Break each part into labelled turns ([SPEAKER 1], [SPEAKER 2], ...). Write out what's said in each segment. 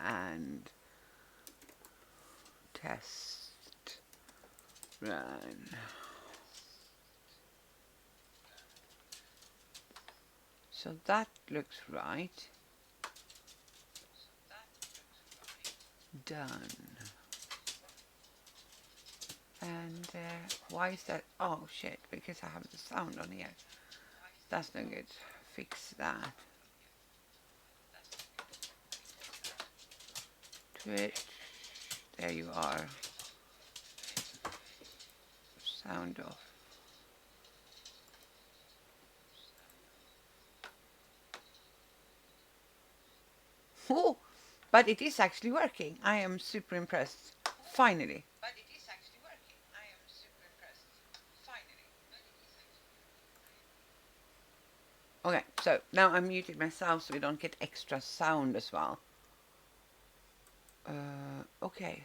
[SPEAKER 1] and test run. So that looks right. Done. And why is that? Oh shit, because I have the sound on here. That's no good. Fix that. Twitch. There you are. Sound off. Oh, but it is actually working. I am super impressed. Finally. Okay, so now I muted myself so we don't get extra sound as well. Okay.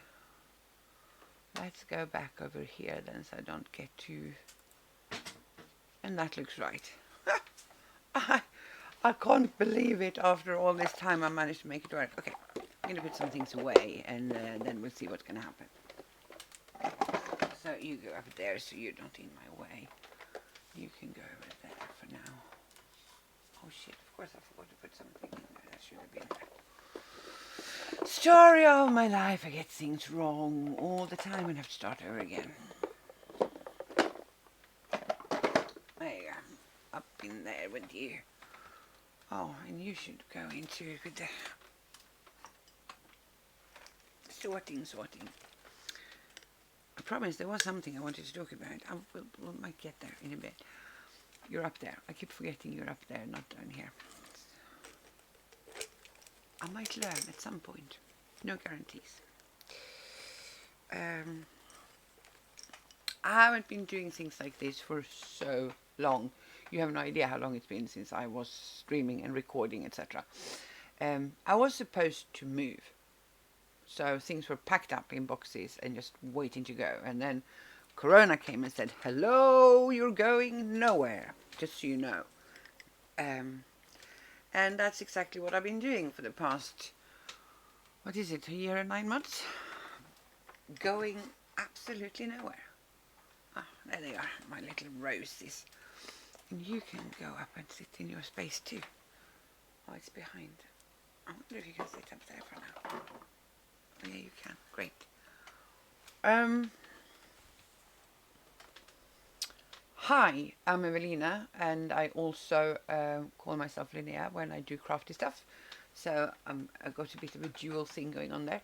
[SPEAKER 1] Let's go back over here then so I don't get too... And that looks right. I can't believe it. After all this time I managed to make it work. Okay, I'm going to put some things away and then we'll see what's going to happen. So you go up there so you're not in my way. You can go over there for now. Oh shit, of course I forgot to put something in there. That should have been there. Story of my life. I get things wrong all the time and have to start over again. There you go. Up in there with you. Oh, and you should go into it with the sorting. I promise there was something I wanted to talk about. We might get there in a bit. You're up there. I keep forgetting you're up there, not down here. I might learn at some point. No guarantees. I haven't been doing things like this for so long. You have no idea how long it's been since I was streaming and recording, etc. I was supposed to move. So things were packed up in boxes and just waiting to go. And then Corona came and said, hello, you're going nowhere, just so you know. And that's exactly what I've been doing for the past, what is it, a year and 9 months? Going absolutely nowhere. Ah, there they are, my little roses. And you can go up and sit in your space too. Oh, it's behind. I wonder if you can sit up there for now. Oh, yeah, you can. Great. Hi, I'm Evelina, and I also call myself Linnea when I do crafty stuff. So I've got a bit of a dual thing going on there.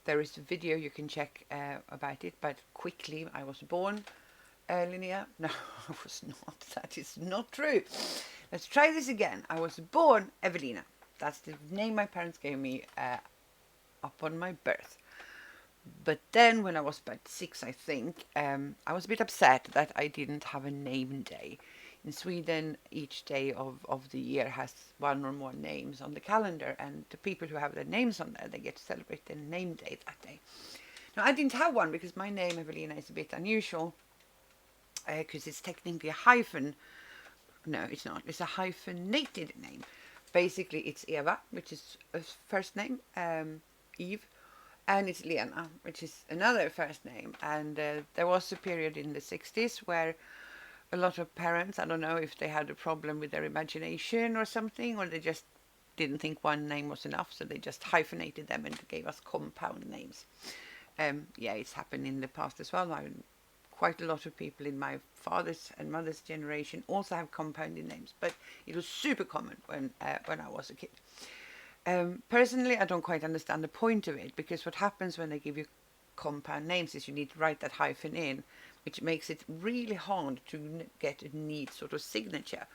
[SPEAKER 1] There is a video you can check about it, but quickly, I was born Linnea. No, I was not. That is not true. Let's try this again. I was born Evelina. That's the name my parents gave me upon my birth. But then when I was about 6, I think, I was a bit upset that I didn't have a name day. In Sweden, each day of the year has one or more names on the calendar, and the people who have their names on there, they get to celebrate their name day that day. Now, I didn't have one because my name, Evelina, is a bit unusual because it's technically a hyphen. No, it's not. It's a hyphenated name. Basically, it's Eva, which is a first name, Eve, and it's Lena, which is another first name. And there was a period in the 60s where a lot of parents, I don't know if they had a problem with their imagination or something, or they just didn't think one name was enough, so they just hyphenated them and gave us compound names. Yeah, it's happened in the past as well. Quite a lot of people in my father's and mother's generation also have compounded names, but it was super common when I was a kid. Personally, I don't quite understand the point of it, because what happens when they give you compound names is you need to write that hyphen in, which makes it really hard to get a neat sort of signature.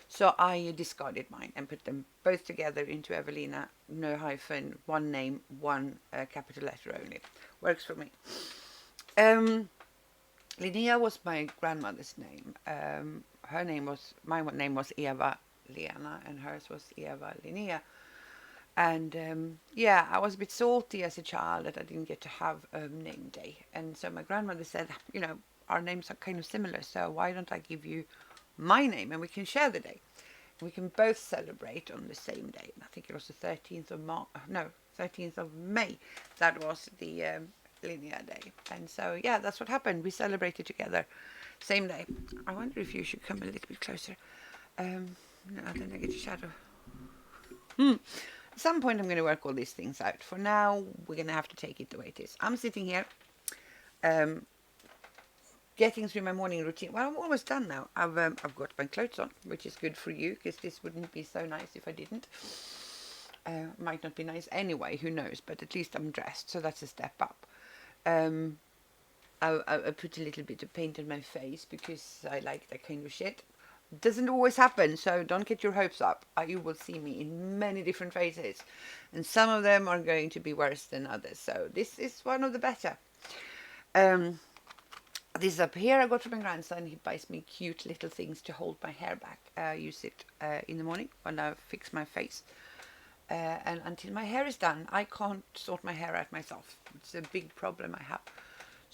[SPEAKER 1] So I discarded mine and put them both together into Evelina, no hyphen, one name, one capital letter only. Works for me. Linnea was my grandmother's name. My name was Eva Lena, and hers was Eva Linnea. And yeah, I was a bit salty as a child that I didn't get to have a name day. And so my grandmother said, our names are kind of similar, so why don't I give you my name and we can share the day? we can both celebrate on the same day. I think it was the 13th of March. No, 13th of May. That was the Linnea Day. And so, yeah, that's what happened. We celebrated together, same day. I wonder if you should come a little bit closer. No, then I get a shadow. At some point, I'm going to work all these things out. For now, we're going to have to take it the way it is. I'm sitting here, getting through my morning routine. Well, I'm almost done now. I've got my clothes on, which is good for you, because this wouldn't be so nice if I didn't. Might not be nice anyway, who knows, but at least I'm dressed, so that's a step up. I put a little bit of paint on my face because I like that kind of shit. Doesn't always happen, so don't get your hopes up. You will see me in many different phases, and some of them are going to be worse than others, so this is one of the better. This up here I got from my grandson. He buys me cute little things to hold my hair back. I use it in the morning when I fix my face. And until my hair is done, I can't sort my hair out myself. It's a big problem I have.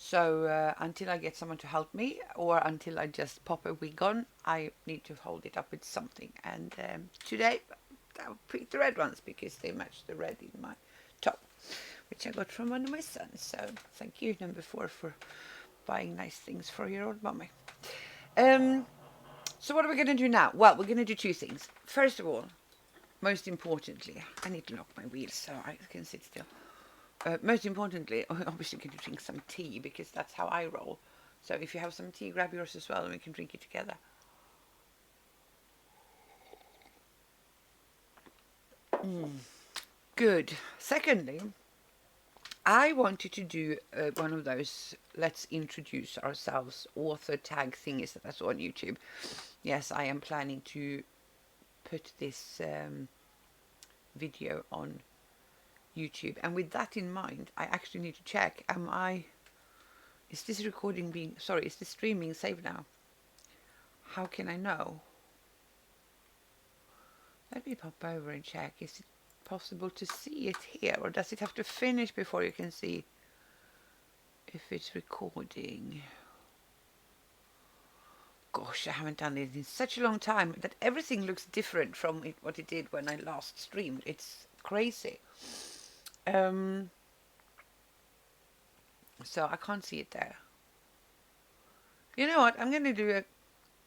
[SPEAKER 1] So until I get someone to help me, or until I just pop a wig on, I need to hold it up with something. And today I'll pick the red ones because they match the red in my top, which I got from one of my sons. So thank you, number 4, for buying nice things for your old mommy. So what are we going to do now? Well, we're going to do 2 things. First of all, most importantly, I need to lock my wheels so I can sit still. Most importantly, obviously going to drink some tea because that's how I roll. So if you have some tea, grab yours as well and we can drink it together. Good. Secondly, I wanted to do one of those let's introduce ourselves author tag thingies that I saw on YouTube. Yes, I am planning to put this video on YouTube, and with that in mind, I actually need to check, is this recording being, sorry, is this stream being saved now? How can I know? Let me pop over and check. Is it possible to see it here, or does it have to finish before you can see if it's recording? Gosh, I haven't done it in such a long time that everything looks different from what it did when I last streamed. It's crazy. So I can't see it there. You know what? I'm going to do a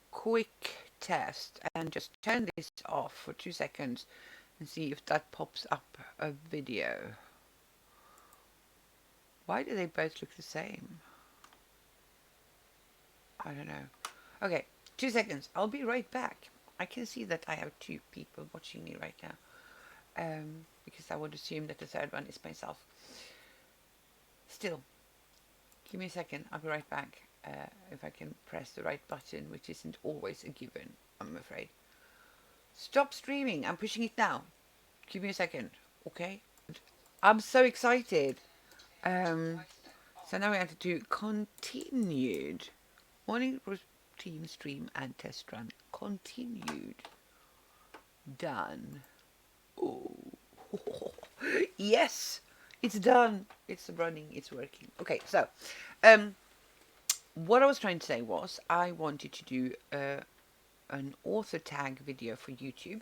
[SPEAKER 1] quick test and just turn this off for 2 seconds and see if that pops up a video. Why do they both look the same? I don't know. Okay, 2 seconds. I'll be right back. I can see that I have 2 people watching me right now. Because I would assume that the third one is myself. Still, give me a second. I'll be right back. If I can press the right button, which isn't always a given, I'm afraid. Stop streaming. I'm pushing it now. Give me a second. Okay? I'm so excited. So now we have to do continued. Morning routine stream and test run. Continued. Done. Oh. Yes, it's done. It's running. It's working. Okay, so what I was trying to say was I wanted to do an author tag video for YouTube,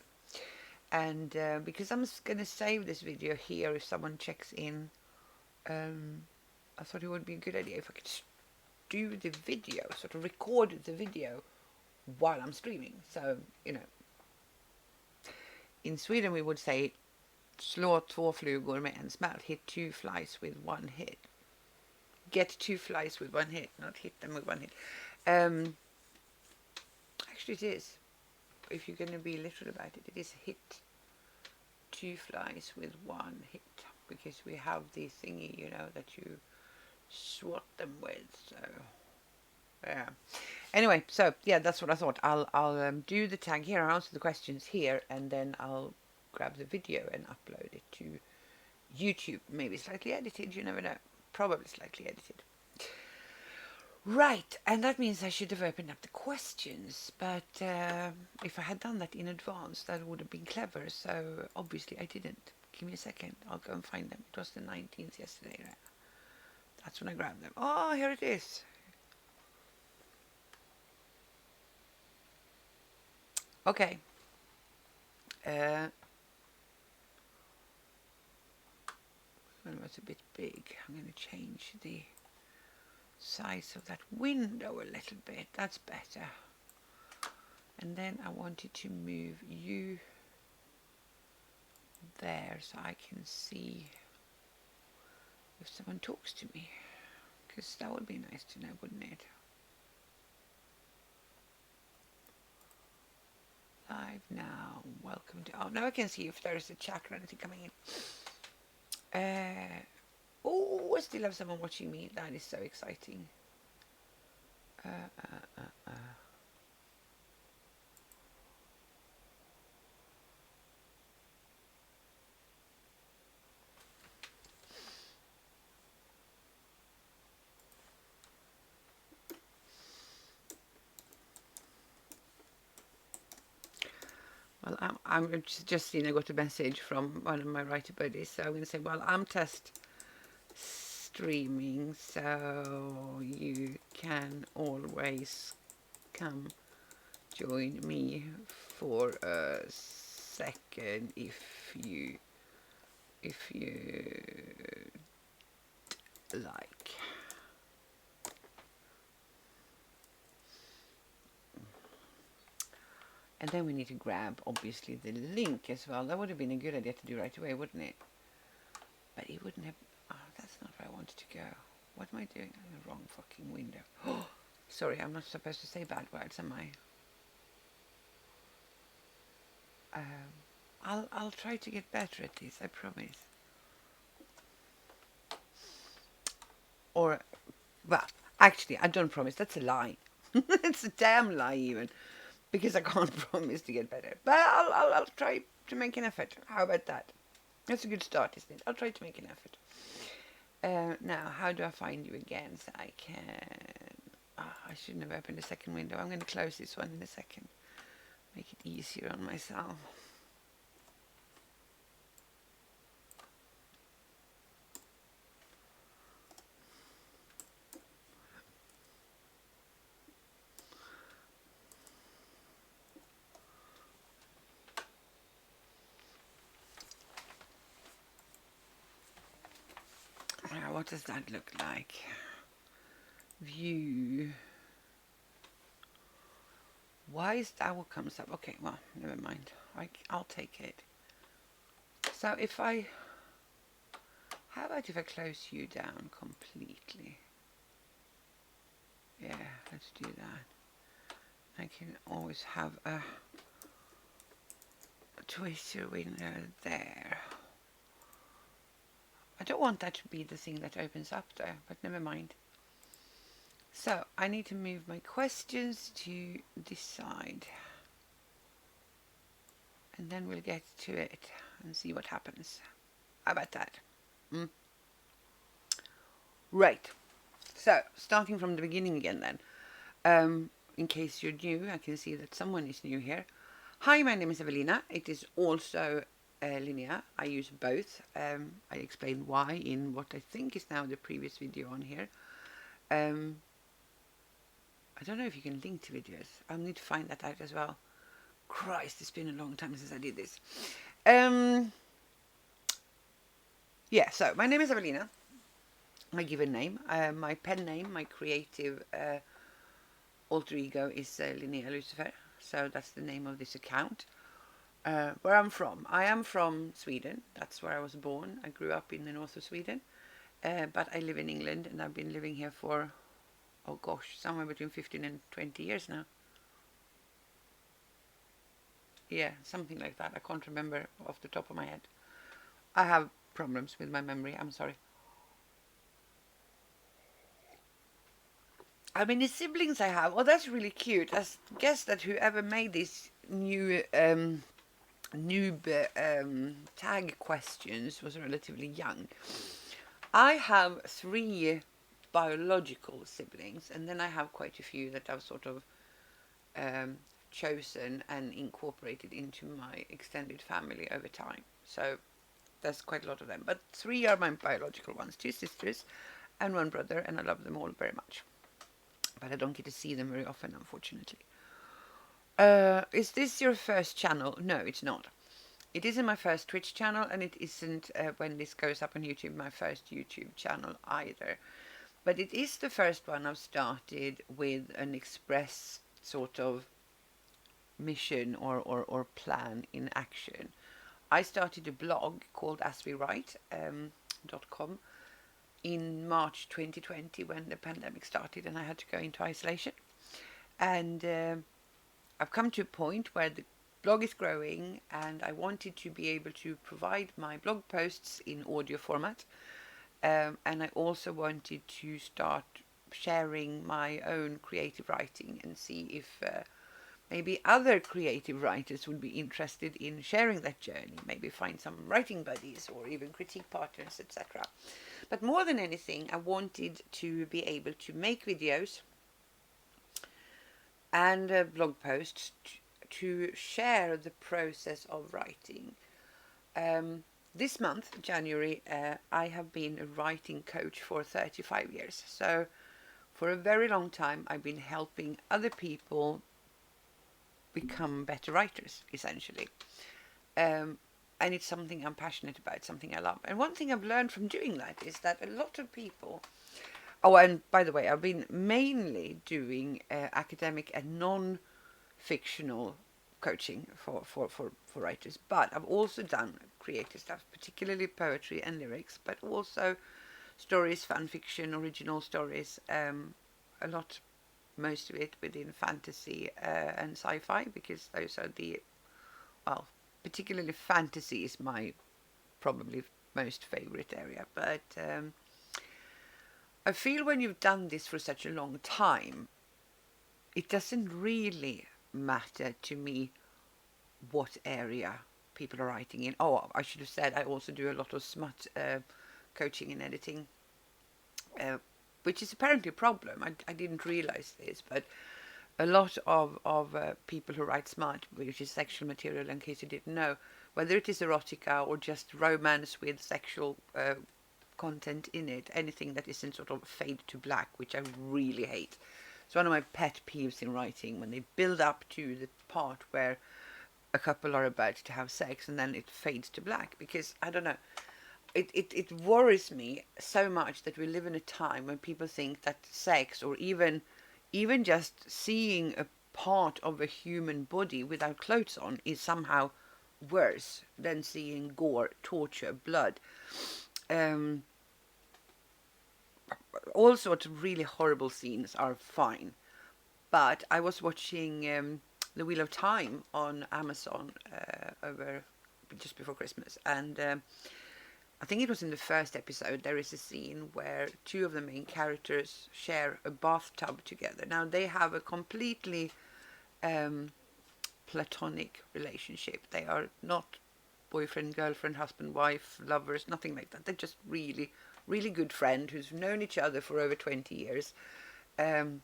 [SPEAKER 1] and because I'm going to save this video here if someone checks in, I thought it would be a good idea if I could do the video, sort of record the video while I'm streaming. So, you know, in Sweden we would say slå 2 flugor med en smäll, hit 2 flies with 1 hit. Get 2 flies with 1 hit, not hit them with 1 hit. Actually it is, if you're going to be literal about it, it is hit 2 flies with 1 hit, because we have the thingy, you know, that you swat them with, so yeah. Anyway, so yeah, that's what I thought. I'll do the tag here, I'll answer the questions here, and then I'll grab the video and upload it to YouTube. Maybe slightly edited, you never know. Probably slightly edited. Right, and that means I should have opened up the questions, but if I had done that in advance, that would have been clever, so obviously I didn't. Give me a second, I'll go and find them. It was the 19th yesterday, right? That's when I grabbed them. Oh, here it is. Okay. Well, it was a bit big. I'm going to change the size of that window a little bit. That's better. And then I wanted to move you there so I can see if someone talks to me. Because that would be nice to know, wouldn't it? Live now. Welcome to... Oh, now I can see if there's a chat or anything coming in. Oh, I still have someone watching me. That is so exciting. Uh, uh, uh, uh. Well, I'm just seen I got a message from one of my writer buddies, so I'm going to say, well, I'm test streaming, so you can always come join me for a second if you like. And then we need to grab, obviously, the link as well. That would have been a good idea to do right away, wouldn't it? But it wouldn't have... Oh, that's not where I wanted to go. What am I doing? I'm in the wrong fucking window. Oh, sorry, I'm not supposed to say bad words, am I? I'll try to get better at this, I promise. Or, well, actually, I don't promise. That's a lie. It's a damn lie, even. Because I can't promise to get better. But I'll try to make an effort. How about that? That's a good start, isn't it? I'll try to make an effort. Now, how do I find you again so I can... I shouldn't have opened the second window. I'm going to close this one in a second. Make it easier on myself. Now, what does that look like? View. Why is that what comes up? Okay, well, never mind. I'll take it. So if I... How about if I close you down completely? Yeah, let's do that. I can always have a twister window there. I don't want that to be the thing that opens up there, but never mind. So, I need to move my questions to this side. And then we'll get to it and see what happens. How about that? Right. So, starting from the beginning again then. In case you're new, I can see that someone is new here. Hi, my name is Evelina. It is also Linnea. I use both. I explained why in what I think is now the previous video on here. I don't know if you can link to videos. I'll need to find that out as well. Christ, it's been a long time since I did this. Yeah, so my name is Evelina. My given name. My pen name, my creative alter ego is Linnea Lucifer. So that's the name of this account. Where I'm from. I am from Sweden. That's where I was born. I grew up in the north of Sweden. But I live in England and I've been living here for, oh gosh, somewhere between 15 and 20 years now. Yeah, something like that. I can't remember off the top of my head. I have problems with my memory. I'm sorry. How many siblings I have? Oh, that's really cute. I guess that whoever made this new noob tag questions was relatively young. I have 3 biological siblings, and then I have quite a few that I've sort of chosen and incorporated into my extended family over time. So there's quite a lot of them. But 3 are my biological ones, 2 sisters and 1 brother, and I love them all very much. But I don't get to see them very often, unfortunately. Is this your first channel? No, it's not. It isn't my first Twitch channel, and it isn't, when this goes up on YouTube, my first YouTube channel either. But it is the first one I've started with an express sort of mission or plan in action. I started a blog called aswewrite.com in March 2020 when the pandemic started and I had to go into isolation. And I've come to a point where the blog is growing and I wanted to be able to provide my blog posts in audio format. And I also wanted to start sharing my own creative writing and see if maybe other creative writers would be interested in sharing that journey, maybe find some writing buddies or even critique partners, etc. But more than anything, I wanted to be able to make videos and blog posts to share the process of writing. This month, January, I have been a writing coach for 35 years. So for a very long time, I've been helping other people become better writers, essentially. And it's something I'm passionate about, something I love. And one thing I've learned from doing that is that a lot of people... Oh, and by the way, I've been mainly doing academic and non-fictional coaching for writers, but I've also done creative stuff, particularly poetry and lyrics, but also stories, fan fiction, original stories, a lot, most of it within fantasy and sci-fi, because those are the, well, particularly fantasy is my probably most favorite area. But I feel when you've done this for such a long time, it doesn't really matter to me what area people are writing in. Oh, I should have said I also do a lot of smut coaching and editing, which is apparently a problem. I didn't realize this, but a lot of people who write smut, which is sexual material, in case you didn't know, whether it is erotica or just romance with sexual content in it, anything that isn't sort of fade to black, which I really hate. It's one of my pet peeves in writing, when they build up to the part where a couple are about to have sex and then it fades to black, because I don't know, it worries me so much that we live in a time when people think that sex, or even just seeing a part of a human body without clothes on, is somehow worse than seeing gore, torture, blood. All sorts of really horrible scenes are fine. But I was watching The Wheel of Time on Amazon over just before Christmas, and I think it was in the first episode. There is a scene where two of the main characters share a bathtub together. Now they have a completely platonic relationship. They are not boyfriend, girlfriend, husband, wife, lovers, nothing like that. They're just really, really good friends who's known each other for over 20 years. And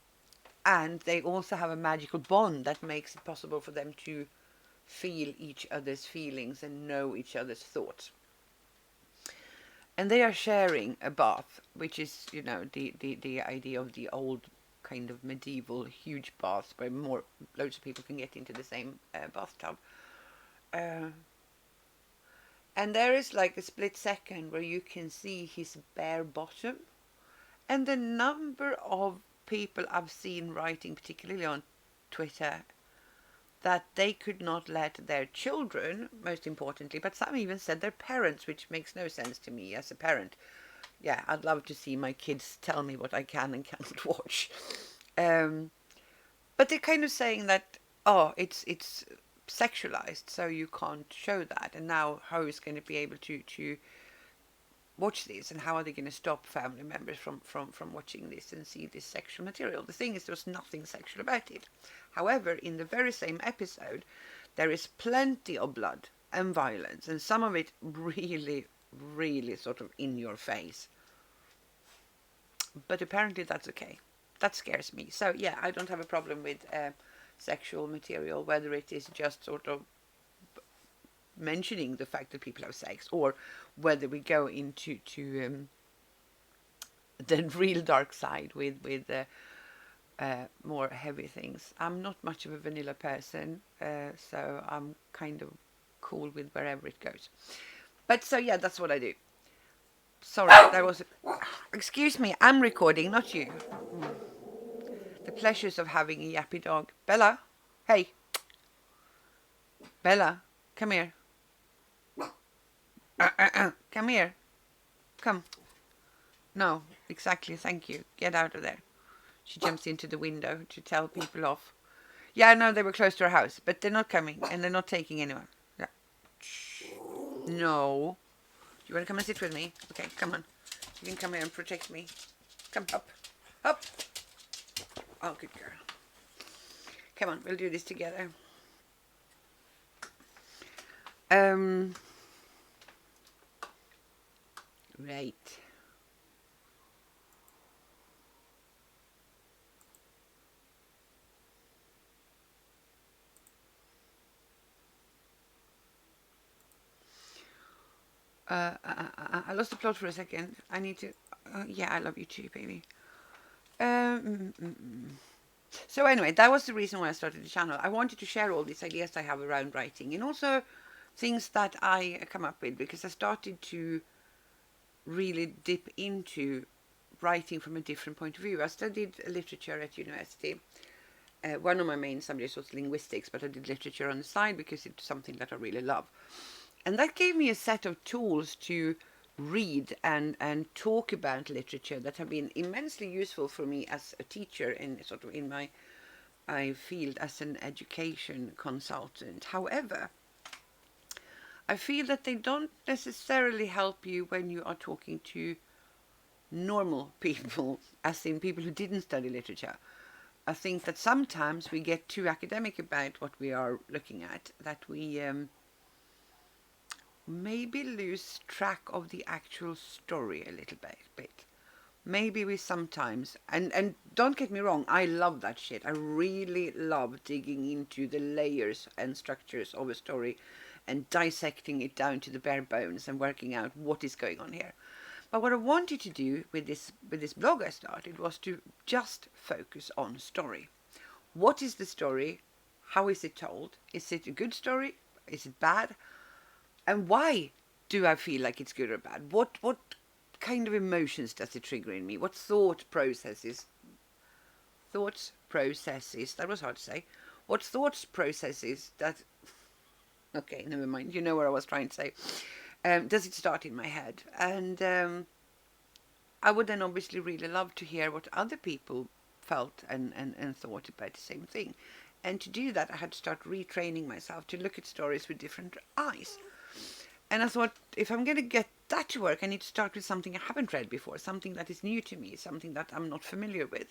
[SPEAKER 1] they also have a magical bond that makes it possible for them to feel each other's feelings and know each other's thoughts. And they are sharing a bath, which is, you know, the idea of the old kind of medieval huge baths where loads of people can get into the same bathtub. And there is like a split second where you can see his bare bottom. And the number of people I've seen writing, particularly on Twitter, that they could not let their children, most importantly, but some even said their parents, which makes no sense to me as a parent. Yeah, I'd love to see my kids tell me what I can and cannot watch. But they're kind of saying that, oh, it's sexualized, so you can't show that. And now how is going to be able to watch this, and how are they going to stop family members from watching this and see this sexual material? The thing is, there's nothing sexual about it. However, in the very same episode, there is plenty of blood and violence, and some of it really, really sort of in your face. But apparently that's okay. That scares me. So yeah, I don't have a problem with sexual material, whether it is just sort of mentioning the fact that people have sex, or whether we go into the real dark side with more heavy things. I'm not much of a vanilla person, so I'm kind of cool with wherever it goes. But so yeah, that's what I do. Sorry, that was. Excuse me, I'm recording, not you. The pleasures of having a yappy dog. Bella, hey, Bella, come here. Come here. Come. No, exactly. Thank you. Get out of there. She jumps into the window to tell people off. Yeah, I know they were close to her house, but they're not coming and they're not taking anyone. Yeah. Shh. No. You want to come and sit with me? Okay, come on. You can come here and protect me. Come up. Up. Oh, good girl. Come on, we'll do this together. Right. I lost the plot for a second. I need to. Yeah, I love you too, baby. So anyway, that was the reason why I started the channel. I wanted to share all these ideas I have around writing and also things that I come up with, because I started to really dip into writing from a different point of view. I studied literature at university. One of my main subjects was linguistics, but I did literature on the side because it's something that I really love. And that gave me a set of tools to read and talk about literature that have been immensely useful for me as a teacher and sort of in my field as an education consultant. However, I feel that they don't necessarily help you when you are talking to normal people, as in people who didn't study literature. I think that sometimes we get too academic about what we are looking at, that we maybe lose track of the actual story a little bit. Maybe we sometimes, and don't get me wrong, I love that shit. I really love digging into the layers and structures of a story and dissecting it down to the bare bones and working out what is going on here. But what I wanted to do with this blog I started was to just focus on story. What is the story? How is it told? Is it a good story? Is it bad? And why do I feel like it's good or bad? What kind of emotions does it trigger in me? What thoughts processes, that was hard to say. What thoughts processes that, okay, never mind, you know what I was trying to say. Does it start in my head? And I would then obviously really love to hear what other people felt and thought about the same thing. And to do that, I had to start retraining myself to look at stories with different eyes. And I thought, if I'm going to get that to work, I need to start with something I haven't read before, something that is new to me, something that I'm not familiar with.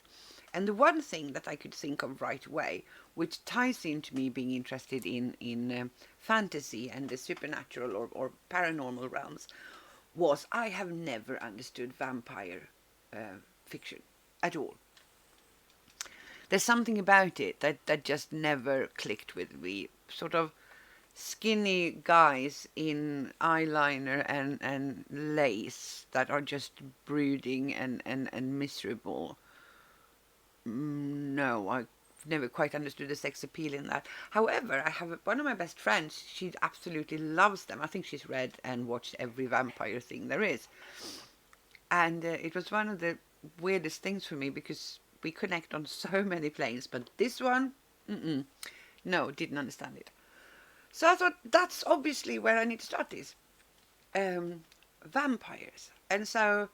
[SPEAKER 1] And the one thing that I could think of right away, which ties into me being interested in fantasy and the supernatural or paranormal realms, was I have never understood vampire fiction at all. There's something about it that just never clicked with me. Sort of skinny guys in eyeliner and lace that are just brooding and miserable. No, I've never quite understood the sex appeal in that. However, I have one of my best friends, she absolutely loves them. I think she's read and watched every vampire thing there is. And it was one of the weirdest things for me because we connect on so many planes, but this one, no, didn't understand it. So I thought, that's obviously where I need to start this. Vampires. And so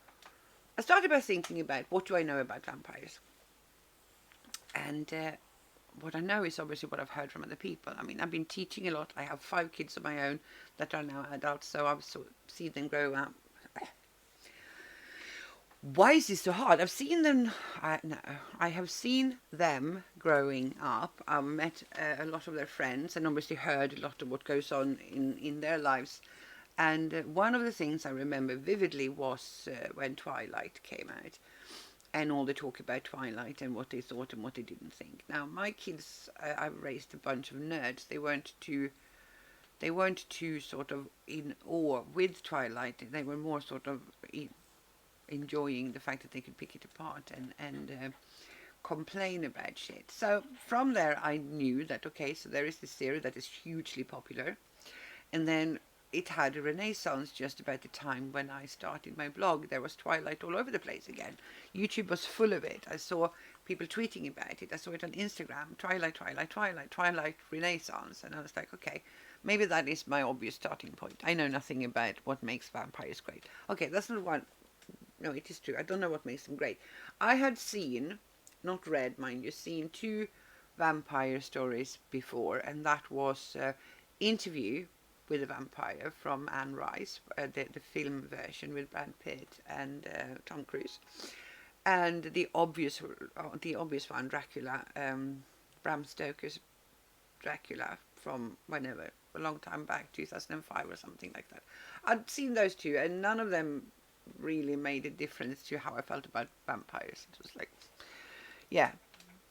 [SPEAKER 1] I started by thinking about, what do I know about vampires? And what I know is obviously what I've heard from other people. I mean, I've been teaching a lot. I have 5 kids of my own that are now adults, so I've seen them grow up. Why is this so hard? I've seen them. I have seen them growing up. I've met a lot of their friends and obviously heard a lot of what goes on in their lives. And one of the things I remember vividly was when Twilight came out, and all the talk about Twilight and what they thought and what they didn't think. Now, my kids, I've raised a bunch of nerds. They weren't too sort of in awe with Twilight. They were more sort of enjoying the fact that they could pick it apart and complain about shit. So from there I knew that, okay, so there is this series that is hugely popular, And then it had a renaissance just about the time when I started my blog. There was Twilight all over the place again. YouTube was full of it. I saw people tweeting about it. I saw it on Instagram. Twilight, Twilight, Twilight, Twilight Renaissance. And I was like, okay, maybe that is my obvious starting point. I know nothing about what makes vampires great. Okay, that's not one. No, it is true. I don't know what makes them great. I had seen, not read, mind you, seen two vampire stories before, and that was Interview with a Vampire from Anne Rice, the film version with Brad Pitt and Tom Cruise, and the obvious one, Dracula, Bram Stoker's Dracula from whenever, a long time back, 2005 or something like that. I'd seen those two, and none of them really made a difference to how I felt about vampires. It was like, yeah,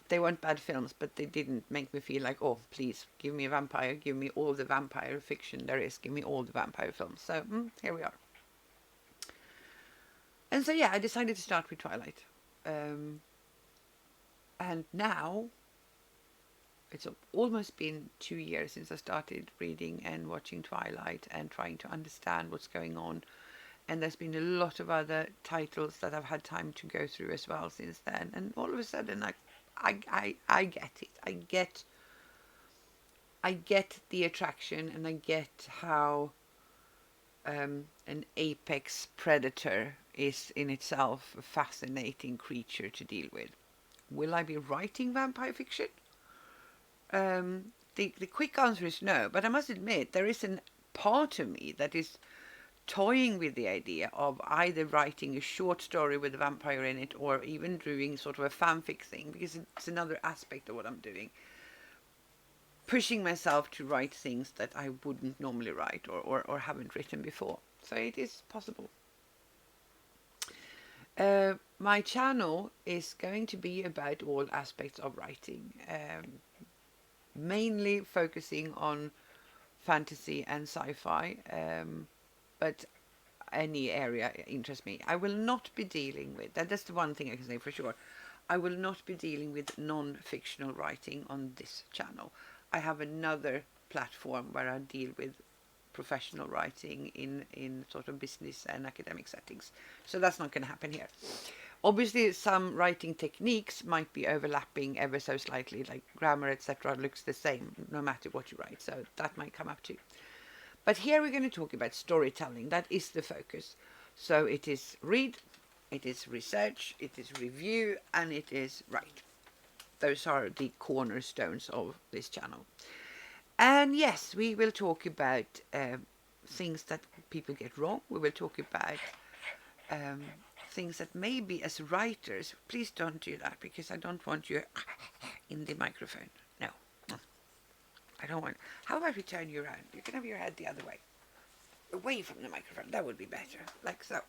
[SPEAKER 1] they weren't bad films, but they didn't make me feel like, oh, please, give me a vampire, give me all the vampire fiction there is, give me all the vampire films. So, here we are. And so, yeah, I decided to start with Twilight. And now, it's almost been 2 years since I started reading and watching Twilight and trying to understand what's going on. And there's been a lot of other titles that I've had time to go through as well since then. And all of a sudden, I get it. I get the attraction, and I get how an apex predator is in itself a fascinating creature to deal with. Will I be writing vampire fiction? The quick answer is no, but I must admit there is a part of me that is toying with the idea of either writing a short story with a vampire in it or even doing sort of a fanfic thing, because it's another aspect of what I'm doing. Pushing myself to write things that I wouldn't normally write or haven't written before. So it is possible. My channel is going to be about all aspects of writing, mainly focusing on fantasy and sci-fi, but any area interests me. I will not be dealing with that. That's the one thing I can say for sure. I will not be dealing with non-fictional writing on this channel. I have another platform where I deal with professional writing in sort of business and academic settings. So that's not going to happen here. Obviously, some writing techniques might be overlapping ever so slightly, like grammar, etc. looks the same no matter what you write. So that might come up too. But here we're going to talk about storytelling. That is the focus. So it is read, it is research, it is review, and it is write. Those are the cornerstones of this channel. And yes, we will talk about things that people get wrong. We will talk about things that maybe as writers, please don't do that, because I don't want you in the microphone. No. I don't want. How about we turn you around? You can have your head the other way. Away from the microphone. That would be better. Like so.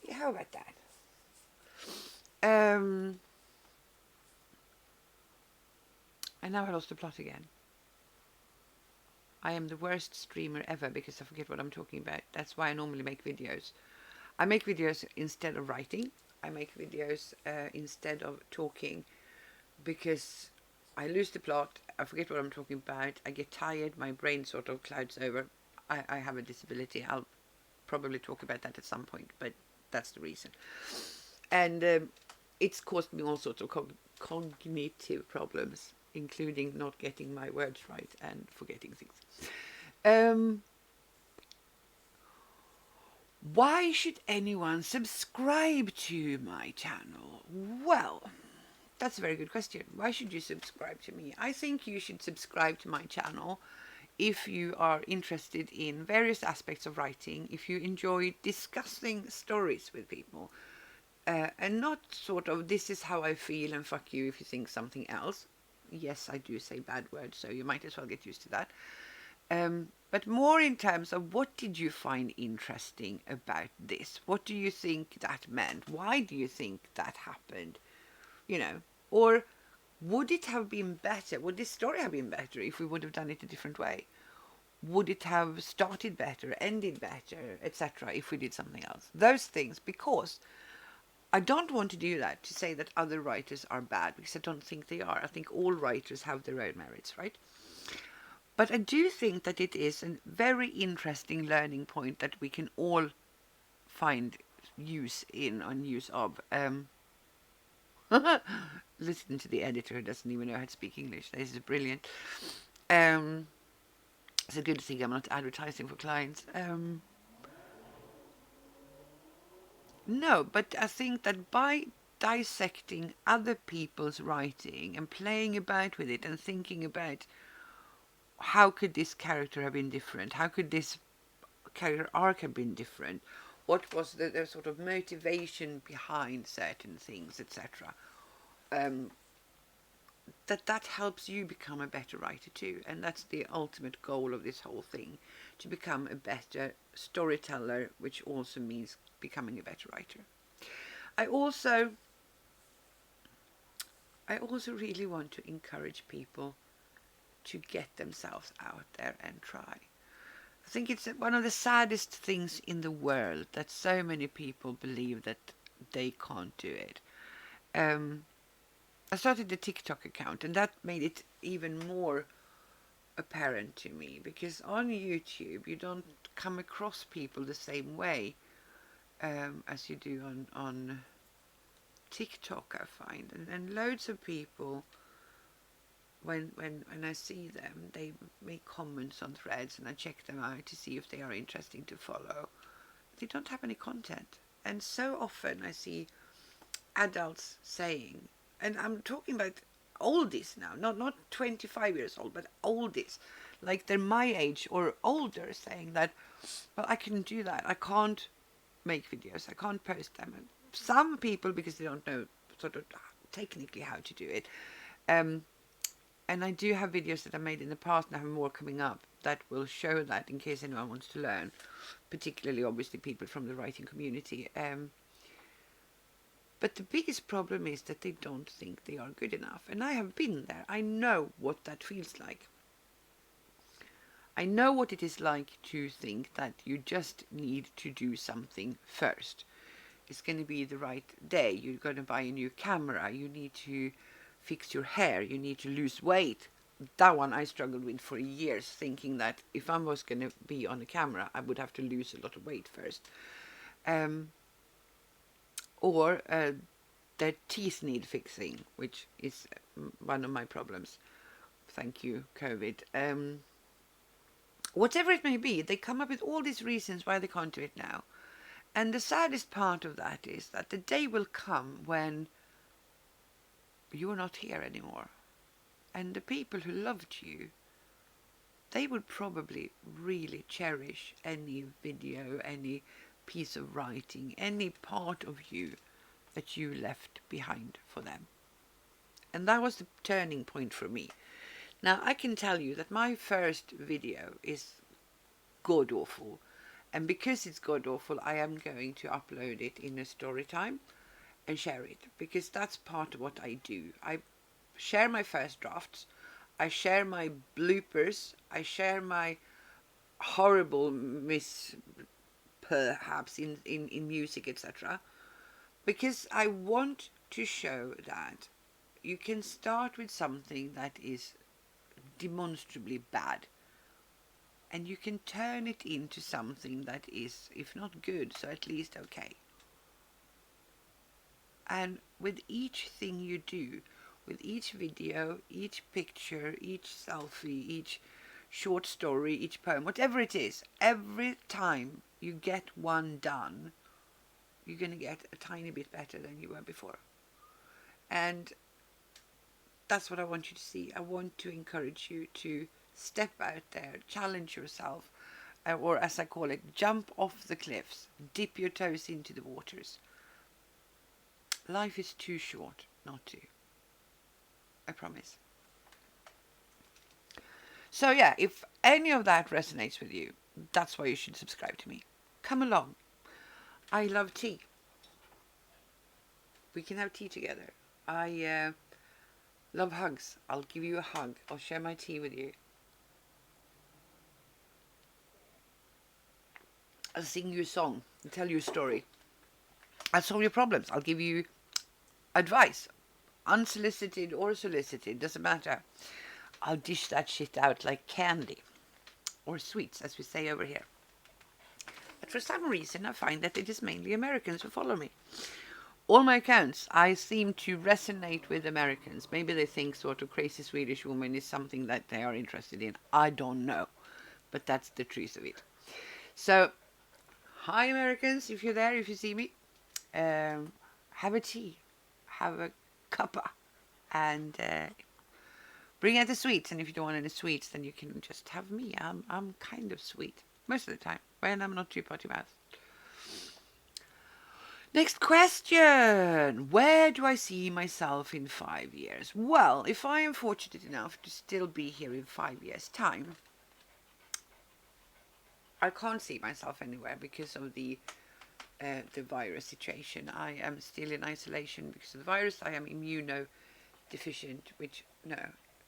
[SPEAKER 1] Yeah, how about that? And now I lost the plot again. I am the worst streamer ever because I forget what I'm talking about. That's why I normally make videos. I make videos instead of writing. I make videos instead of talking, because I lose the plot, I forget what I'm talking about, I get tired, my brain sort of clouds over. I have a disability. I'll probably talk about that at some point, but that's the reason. And it's caused me all sorts of cognitive problems, including not getting my words right and forgetting things. Why should anyone subscribe to my channel? Well, that's a very good question. Why should you subscribe to me? I think you should subscribe to my channel if you are interested in various aspects of writing, if you enjoy discussing stories with people, and not sort of, this is how I feel and fuck you if you think something else. Yes, I do say bad words, so you might as well get used to that. But more in terms of, what did you find interesting about this? What do you think that meant? Why do you think that happened? You know, or would it have been better? Would this story have been better if we would have done it a different way? Would it have started better, ended better, etc., if we did something else? Those things, because I don't want to do that to say that other writers are bad, because I don't think they are. I think all writers have their own merits, right? But I do think that it is a very interesting learning point that we can all find use in and use of. Listen to the editor who doesn't even know how to speak English. This is brilliant. It's a good thing I'm not advertising for clients. No, but I think that by dissecting other people's writing and playing about with it and thinking about how could this character have been different, how could this character arc have been different, what was the sort of motivation behind certain things, etc. That helps you become a better writer too, and that's the ultimate goal of this whole thing, to become a better storyteller, which also means becoming a better writer. I also really want to encourage people to get themselves out there and try. I think it's one of the saddest things in the world that so many people believe that they can't do it. I started a TikTok account, and that made it even more apparent to me, because on YouTube you don't come across people the same way as you do on TikTok, I find. And loads of people, when I see them, they make comments on threads, and I check them out to see if they are interesting to follow. They don't have any content. And so often I see adults saying, and I'm talking about oldies now, not 25 years old, but oldies, like they're my age or older, saying that, well, I couldn't do that. I can't make videos. I can't post them. And some people, because they don't know sort of technically how to do it. And I do have videos that I made in the past, and I have more coming up that will show that in case anyone wants to learn, particularly obviously people from the writing community. But the biggest problem is that they don't think they are good enough. And I have been there. I know what that feels like. I know what it is like to think that you just need to do something first. It's going to be the right day. You're going to buy a new camera. You need to fix your hair. You need to lose weight. That one I struggled with for years, thinking that if I was going to be on a camera, I would have to lose a lot of weight first. Or their teeth need fixing, which is one of my problems. Thank you, COVID. Whatever it may be, they come up with all these reasons why they can't do it now. And the saddest part of that is that the day will come when you're not here anymore. And the people who loved you, they would probably really cherish any video, any piece of writing, any part of you that you left behind for them. And that was the turning point for me. Now, I can tell you that my first video is god awful. And because it's god awful, I am going to upload it in a story time and share it, because that's part of what I do. I share my first drafts, I share my bloopers, I share my horrible perhaps in music, etc. Because I want to show that you can start with something that is demonstrably bad, and you can turn it into something that is, if not good, so at least okay. And with each thing you do, with each video, each picture, each selfie, each short story, each poem, whatever it is, every time you get one done, you're going to get a tiny bit better than you were before. And that's what I want you to see. I want to encourage you to step out there, challenge yourself, or as I call it, jump off the cliffs, dip your toes into the waters. Life is too short not to. I promise. So yeah, if any of that resonates with you, that's why you should subscribe to me. Come along. I love tea. We can have tea together. I love hugs. I'll give you a hug. I'll share my tea with you. I'll sing you a song and tell you a story. I'll solve your problems. I'll give you advice, unsolicited or solicited, doesn't matter. I'll dish that shit out like candy, or sweets, as we say over here. But for some reason, I find that it is mainly Americans who follow me. All my accounts, I seem to resonate with Americans. Maybe they think sort of crazy Swedish woman is something that they are interested in. I don't know, but that's the truth of it. So, hi Americans, if you're there, if you see me, have a tea, have a cuppa, and bring out the sweets. And if you don't want any sweets, then you can just have me. I'm kind of sweet most of the time when I'm not too potty mouthed. Next question. Where do I see myself in 5 years? Well, if I am fortunate enough to still be here in 5 years' time, I can't see myself anywhere because of the virus situation. I am still in isolation because of the virus. I am immunodeficient, which, no,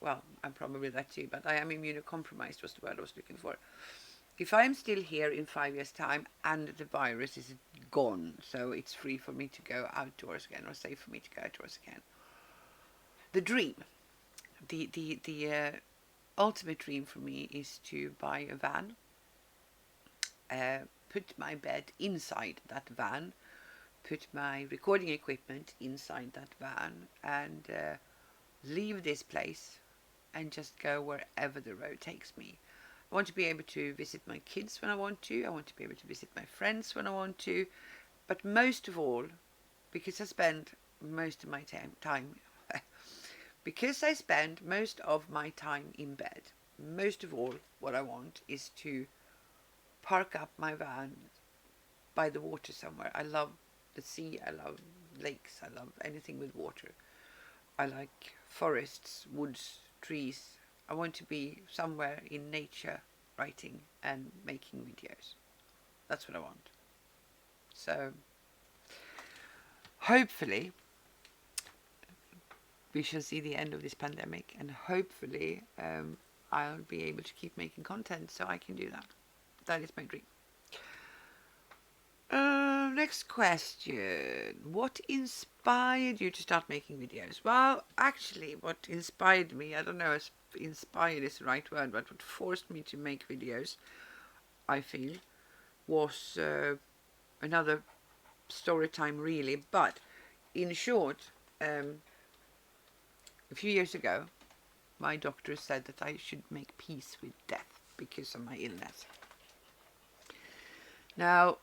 [SPEAKER 1] well, I'm probably that too, but I am immunocompromised was the word I was looking for. If I'm still here in 5 years' time and the virus is gone, so it's free for me to go outdoors again, or safe for me to go outdoors again, the dream, the ultimate dream for me is to buy a van, put my bed inside that van, put my recording equipment inside that van, and leave this place and just go wherever the road takes me. I want to be able to visit my kids when I want to. I want to be able to visit my friends when I want to. But most of all, because I spend most of my time because I spend most of my time in bed, most of all, what I want is to park up my van by the water somewhere. I love the sea. I love lakes. I love anything with water. I like forests, woods, trees. I want to be somewhere in nature, writing and making videos. That's what I want. So, hopefully, we shall see the end of this pandemic, and hopefully, I'll be able to keep making content so I can do that. That is my dream. Next question. What inspired you to start making videos? Well, actually, what inspired me, I don't know if inspired is the right word, but what forced me to make videos, I feel, was another story time really. But in short, a few years ago, my doctor said that I should make peace with death because of my illness. Now,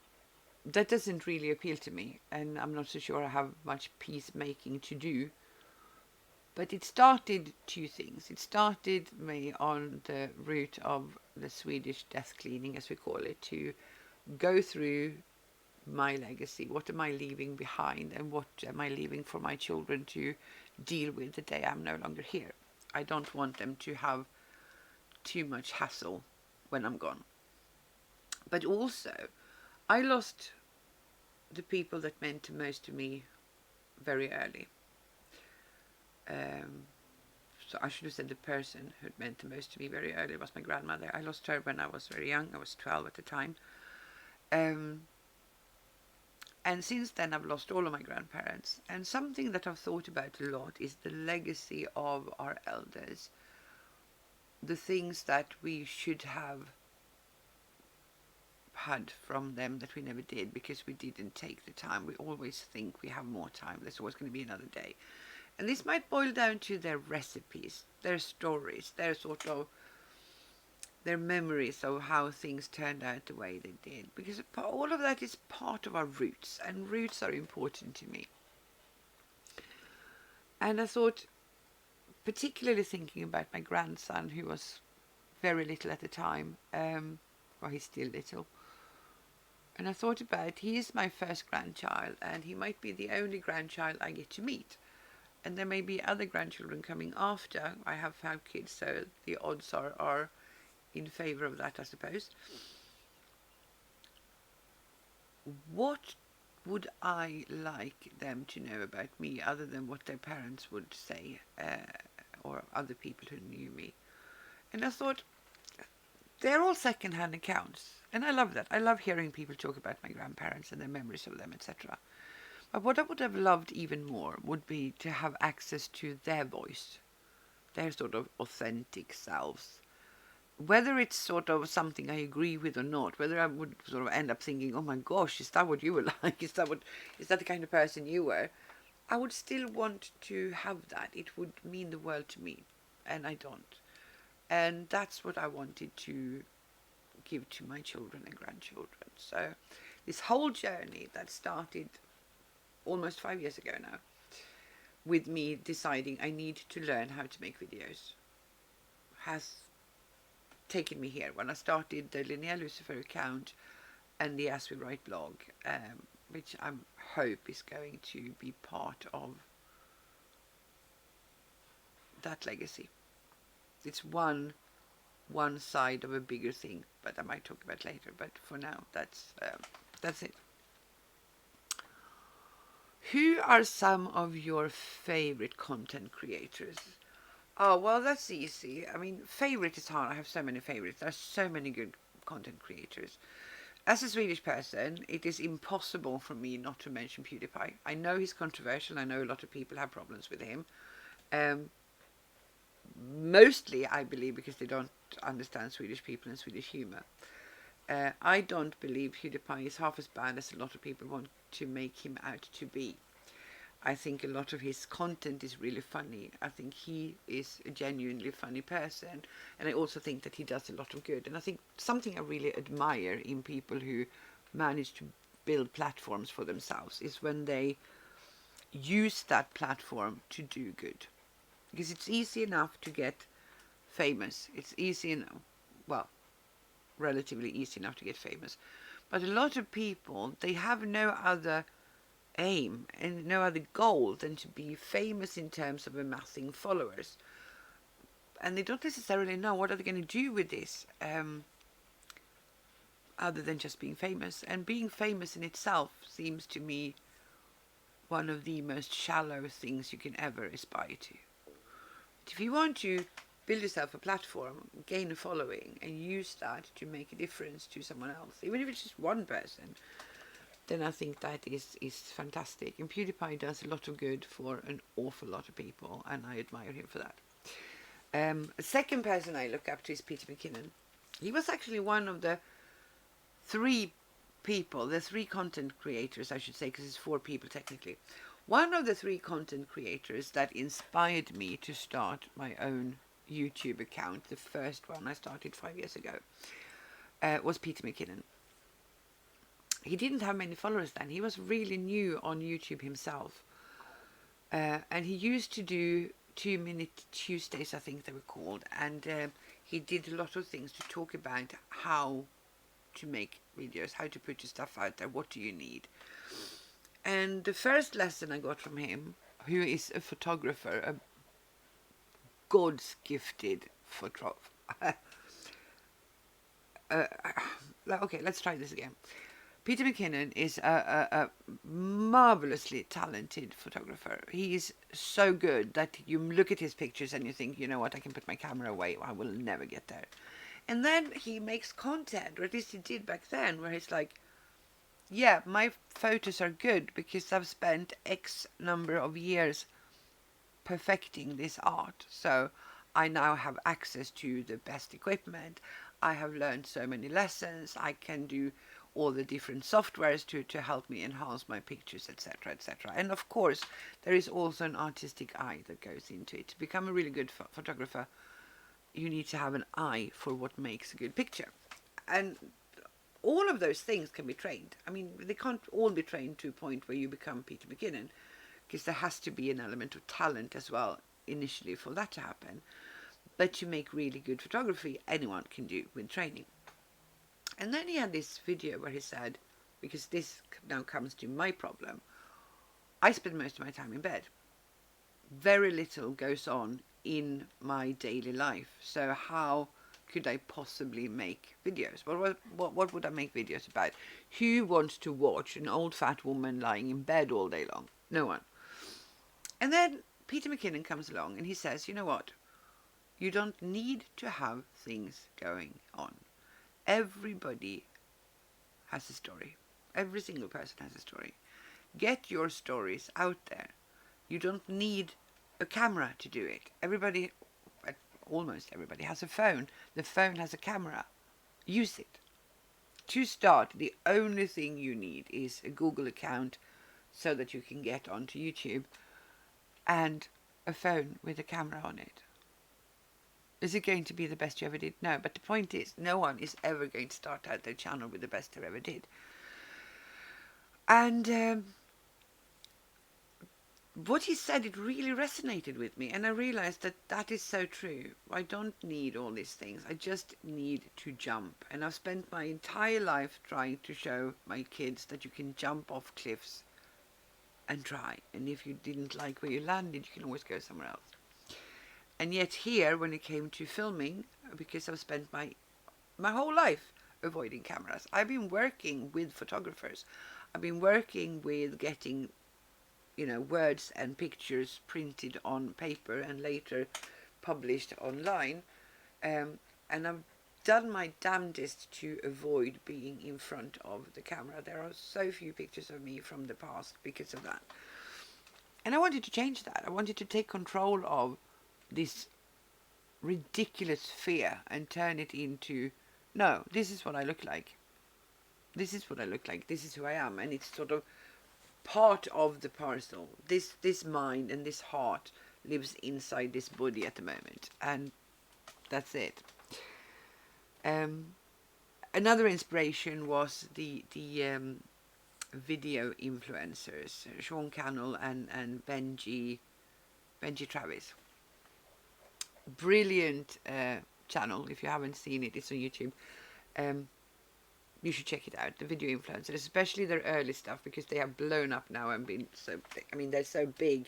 [SPEAKER 1] that doesn't really appeal to me, and I'm not so sure I have much peacemaking to do. But it started two things. It started me on the route of the Swedish death cleaning, as we call it, to go through my legacy. What am I leaving behind, and what am I leaving for my children to deal with the day I'm no longer here? I don't want them to have too much hassle when I'm gone. But also, I lost the people that meant the most to me very early. So I should have said the person who meant the most to me very early was my grandmother. I lost her when I was very young. I was 12 at the time. And since then I've lost all of my grandparents. And something that I've thought about a lot is the legacy of our elders. The things that we should have had from them that we never did because we didn't take the time. We always think we have more time. There's always going to be another day. And this might boil down to their recipes, their stories, their memories of how things turned out the way they did. Because all of that is part of our roots, and roots are important to me. And I thought, particularly thinking about my grandson, who was very little at the time, well, he's still little. And I thought about, he is my first grandchild, and he might be the only grandchild I get to meet. And there may be other grandchildren coming after. I have 5 kids, so the odds are in favor of that, I suppose. What would I like them to know about me other than what their parents would say, or other people who knew me? And I thought, they're all second-hand accounts, and I love that. I love hearing people talk about my grandparents and their memories of them, etc. But what I would have loved even more would be to have access to their voice, their sort of authentic selves. Whether it's sort of something I agree with or not, whether I would sort of end up thinking, oh my gosh, is that what you were like? Is that the kind of person you were? I would still want to have that. It would mean the world to me, and I don't. And that's what I wanted to give to my children and grandchildren. So this whole journey that started almost 5 years ago now, with me deciding I need to learn how to make videos, has taken me here. When I started the Linnea Lucifer account and the As We Write blog, which I hope is going to be part of that legacy. It's one side of a bigger thing, but I might talk about later. But for now, that's it. Who are some of your favorite content creators? Oh, well, that's easy. I mean, favorite is hard. I have so many favorites. There are so many good content creators. As a Swedish person, it is impossible for me not to mention PewDiePie. I know he's controversial. I know a lot of people have problems with him. Mostly, I believe, because they don't understand Swedish people and Swedish humor. I don't believe PewDiePie is half as bad as a lot of people want to make him out to be. I think a lot of his content is really funny. I think he is a genuinely funny person. And I also think that he does a lot of good. And I think something I really admire in people who manage to build platforms for themselves is when they use that platform to do good. Because it's easy enough to get famous. It's easy enough, well, relatively easy enough to get famous. But a lot of people, they have no other aim and no other goal than to be famous in terms of amassing followers. And they don't necessarily know what are they going to do with this, other than just being famous. And being famous in itself seems to me one of the most shallow things you can ever aspire to. But if you want to build yourself a platform, gain a following, and use that to make a difference to someone else, even if it's just one person, then I think that is fantastic. And PewDiePie does a lot of good for an awful lot of people, and I admire him for that. A second person I look up to is Peter Mckinnon. He was actually one of the three content creators, I should say, because it's 4 people technically. One of the 3 content creators that inspired me to start my own YouTube account, the first one I started 5 years ago, was Peter Mckinnon. He didn't have many followers then. He was really new on YouTube himself. And he used to do 2-minute Tuesdays, I think they were called. And he did a lot of things to talk about how to make videos, how to put your stuff out there, what do you need. And the first lesson I got from him, who is a photographer, a God's gifted photographer. Okay, let's try this again. Peter Mckinnon is a marvelously talented photographer. He is so good that you look at his pictures and you think, you know what, I can put my camera away. I will never get there. And then he makes content, or at least he did back then, where he's like, yeah, my photos are good because I've spent X number of years perfecting this art. So I now have access to the best equipment. I have learned so many lessons. I can do all the different softwares to help me enhance my pictures, etc., etc. And of course, there is also an artistic eye that goes into it. To become a really good photographer, you need to have an eye for what makes a good picture. And all of those things can be trained. I mean, they can't all be trained to a point where you become Peter Mckinnon, because there has to be an element of talent as well initially for that to happen. But to make really good photography, anyone can do with training. And then he had this video where he said, because this now comes to my problem, I spend most of my time in bed. Very little goes on in my daily life. So how could I possibly make videos? What would I make videos about? Who wants to watch an old fat woman lying in bed all day long? No one. And then Peter Mckinnon comes along and he says, you know what? You don't need to have things going on. Everybody has a story. Every single person has a story. Get your stories out there. You don't need a camera to do it. Everybody almost everybody has a phone. The phone has a camera. Use it. To start, the only thing you need is a Google account so that you can get onto YouTube, and a phone with a camera on it. Is it going to be the best you ever did? No, but the point is, no one is ever going to start out their channel with the best they ever did. And what he said, it really resonated with me, and I realized that that is so true. I don't need all these things. I just need to jump. And I've spent my entire life trying to show my kids that you can jump off cliffs and try. And if you didn't like where you landed, you can always go somewhere else. And yet here, when it came to filming, because I've spent my whole life avoiding cameras, I've been working with photographers. I've been working with getting, words and pictures printed on paper and later published online. And I've done my damnedest to avoid being in front of the camera. There are so few pictures of me from the past because of that. And I wanted to change that. I wanted to take control of this ridiculous fear and turn it into, no, this is what I look like. This is what I look like. This is who I am. And it's sort of part of the parcel. This mind and this heart lives inside this body at the moment. And that's it. Another inspiration was the video influencers, Sean Cannell and Benji Travis. Brilliant channel. If you haven't seen it, it's on YouTube. You should check it out. The video influencers, especially their early stuff, because they have blown up now and been so. They're so big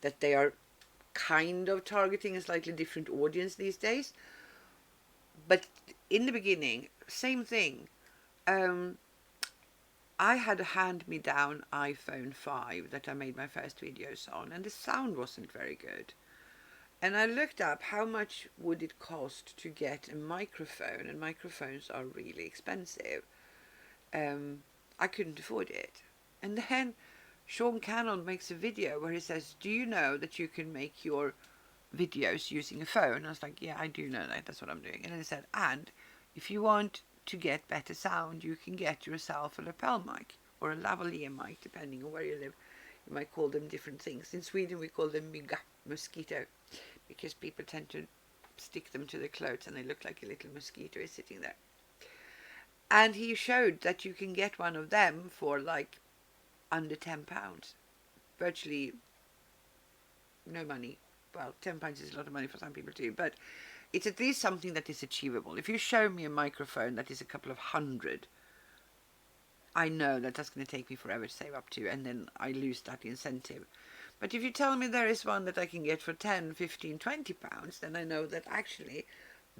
[SPEAKER 1] that they are kind of targeting a slightly different audience these days. But in the beginning, same thing. I had a hand-me-down iPhone 5 that I made my first videos on, and the sound wasn't very good. And I looked up how much would it cost to get a microphone, and microphones are really expensive. I couldn't afford it. And then Sean Cannell makes a video where he says, do you know that you can make your videos using a phone? I was like, yeah, I do know that. That's what I'm doing. And then he said, and if you want to get better sound, you can get yourself a lapel mic or a lavalier mic, depending on where you live. You might call them different things. In Sweden, we call them mygga, mosquito, because people tend to stick them to their clothes and they look like a little mosquito is sitting there. And he showed that you can get one of them for like under £10. Virtually no money. Well, £10 is a lot of money for some people too, but it's at least something that is achievable. If you show me a microphone that is a couple of hundred, I know that that's going to take me forever to save up to, and then I lose that incentive. But if you tell me there is one that I can get for 10, 15, £20, then I know that actually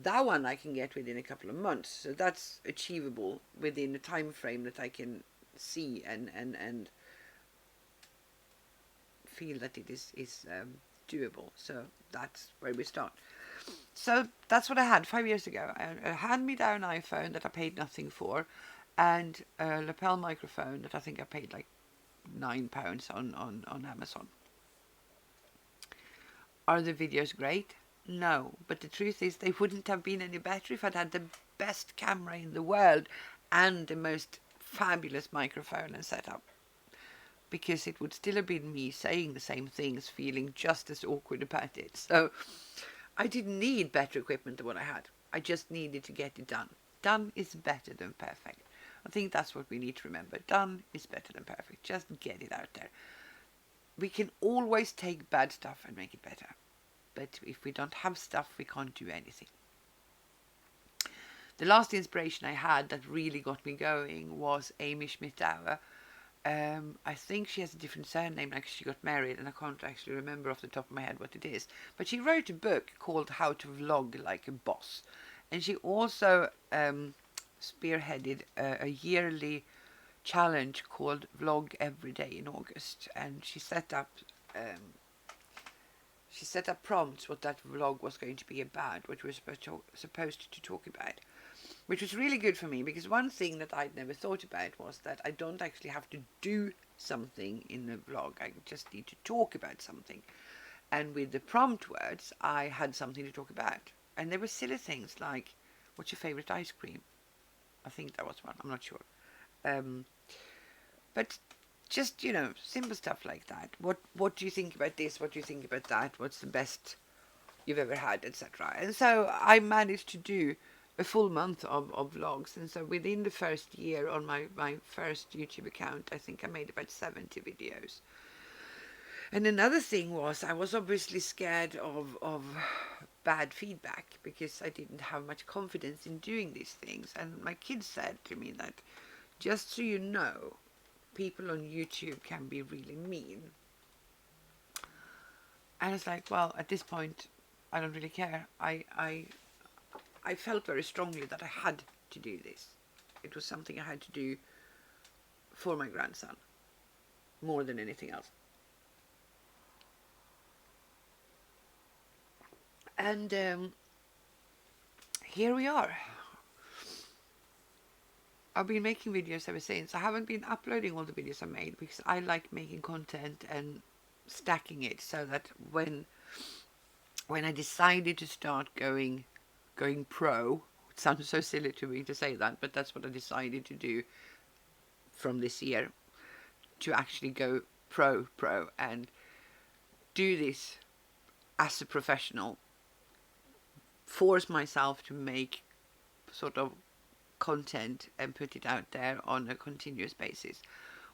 [SPEAKER 1] that one I can get within a couple of months. So that's achievable within a time frame that I can see and feel that it is doable. So that's where we start. So that's what I had 5 years ago. A hand-me-down iPhone that I paid nothing for, and a lapel microphone that I think I paid like £9 on Amazon. Are the videos great? No, but the truth is they wouldn't have been any better if I'd had the best camera in the world and the most fabulous microphone and setup, because it would still have been me saying the same things, feeling just as awkward about it. So I didn't need better equipment than what I had. I just needed to get it done. Done is better than perfect. I think that's what we need to remember. Done is better than perfect. Just get it out there. We can always take bad stuff and make it better. But if we don't have stuff, we can't do anything. The last inspiration I had that really got me going was Amy Schmidt-Auer. I think she has a different surname, like she got married, and I can't actually remember off the top of my head what it is. But she wrote a book called How to Vlog Like a Boss. And she also spearheaded a yearly challenge called Vlog Every Day in August. And she set up prompts what that vlog was going to be about, what we were supposed to talk about. Which was really good for me, because one thing that I'd never thought about was that I don't actually have to do something in the vlog. I just need to talk about something. And with the prompt words, I had something to talk about. And there were silly things like, what's your favorite ice cream? I think that was one. I'm not sure. Um, but just, simple stuff like that. What do you think about this? What do you think about that? What's the best you've ever had, etc. And so I managed to do a full month of vlogs. And so within the first year on my first YouTube account, I think I made about 70 videos. And another thing was I was obviously scared of bad feedback because I didn't have much confidence in doing these things. And my kids said to me that, just so you know, people on YouTube can be really mean. And it's like, well, at this point, I don't really care. I felt very strongly that I had to do this. It was something I had to do for my grandson more than anything else. And here we are. I've been making videos ever since. I haven't been uploading all the videos I made because I like making content and stacking it so that when I decided to start going pro, it sounds so silly to me to say that, but that's what I decided to do from this year, to actually go pro and do this as a professional, force myself to make sort of content and put it out there on a continuous basis,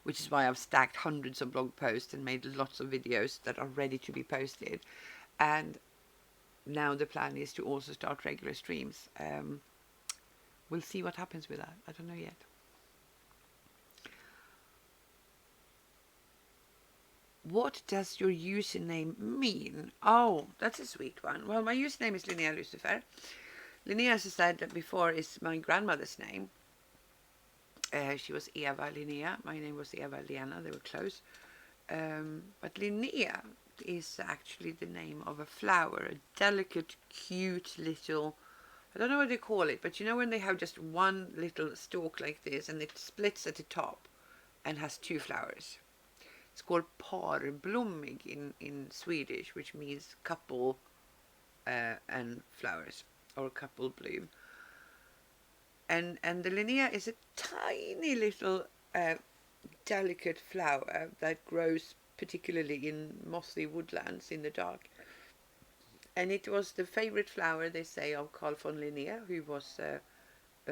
[SPEAKER 1] which is why I've stacked hundreds of blog posts and made lots of videos that are ready to be posted. And now the plan is to also start regular streams. We'll see what happens with that. I don't know yet. What does your username mean? Oh, that's a sweet one. Well, my username is Linnea Lucifer. Linnea, as I said before, is my grandmother's name. She was Eva Linnea. My name was Eva Lena. They were close. But Linnea is actually the name of a flower, a delicate, cute little, I don't know what they call it, but you know when they have just one little stalk like this and it splits at the top and has two flowers. It's called parblommig in Swedish, which means couple and flowers, or couple bloom. And the Linnea is a tiny little delicate flower that grows particularly in mossy woodlands in the dark. And it was the favorite flower, they say, of Carl von Linné, who was a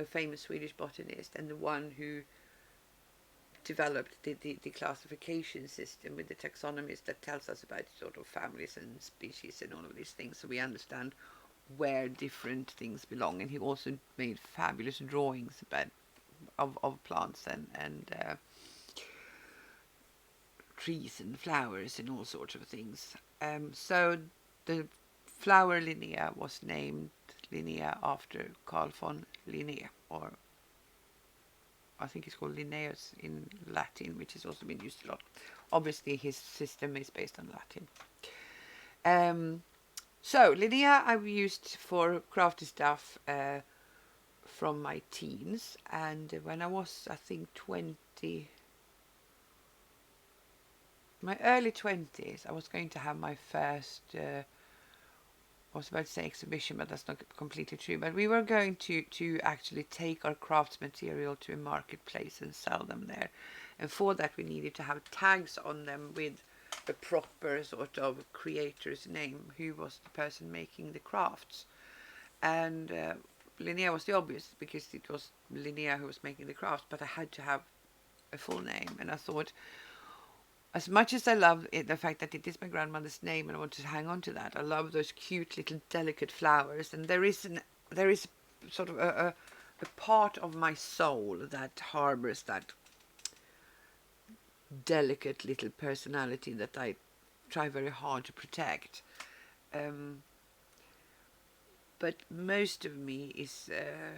[SPEAKER 1] famous Swedish botanist and the one who developed the classification system with the taxonomies that tells us about sort of families and species and all of these things, so we understand where different things belong. And he also made fabulous drawings about of plants and trees and flowers and all sorts of things. So the flower Linnea was named Linnea after Carl von Linné, or I think it's called Linnaeus in Latin, which has also been used a lot. Obviously, his system is based on Latin. So Linnea I've used for crafty stuff from my teens, and when I was, I think, 20, my early 20s, I was going to have my first, I was about to say exhibition, but that's not completely true. But we were going to actually take our crafts material to a marketplace and sell them there. And for that, we needed to have tags on them with a proper sort of creator's name, who was the person making the crafts. And Linnea was the obvious, because it was Linnea who was making the crafts, but I had to have a full name. And I thought, as much as I love it, the fact that it is my grandmother's name and I want to hang on to that, I love those cute little delicate flowers. And there is sort of a part of my soul that harbors that delicate little personality that I try very hard to protect. But most of me is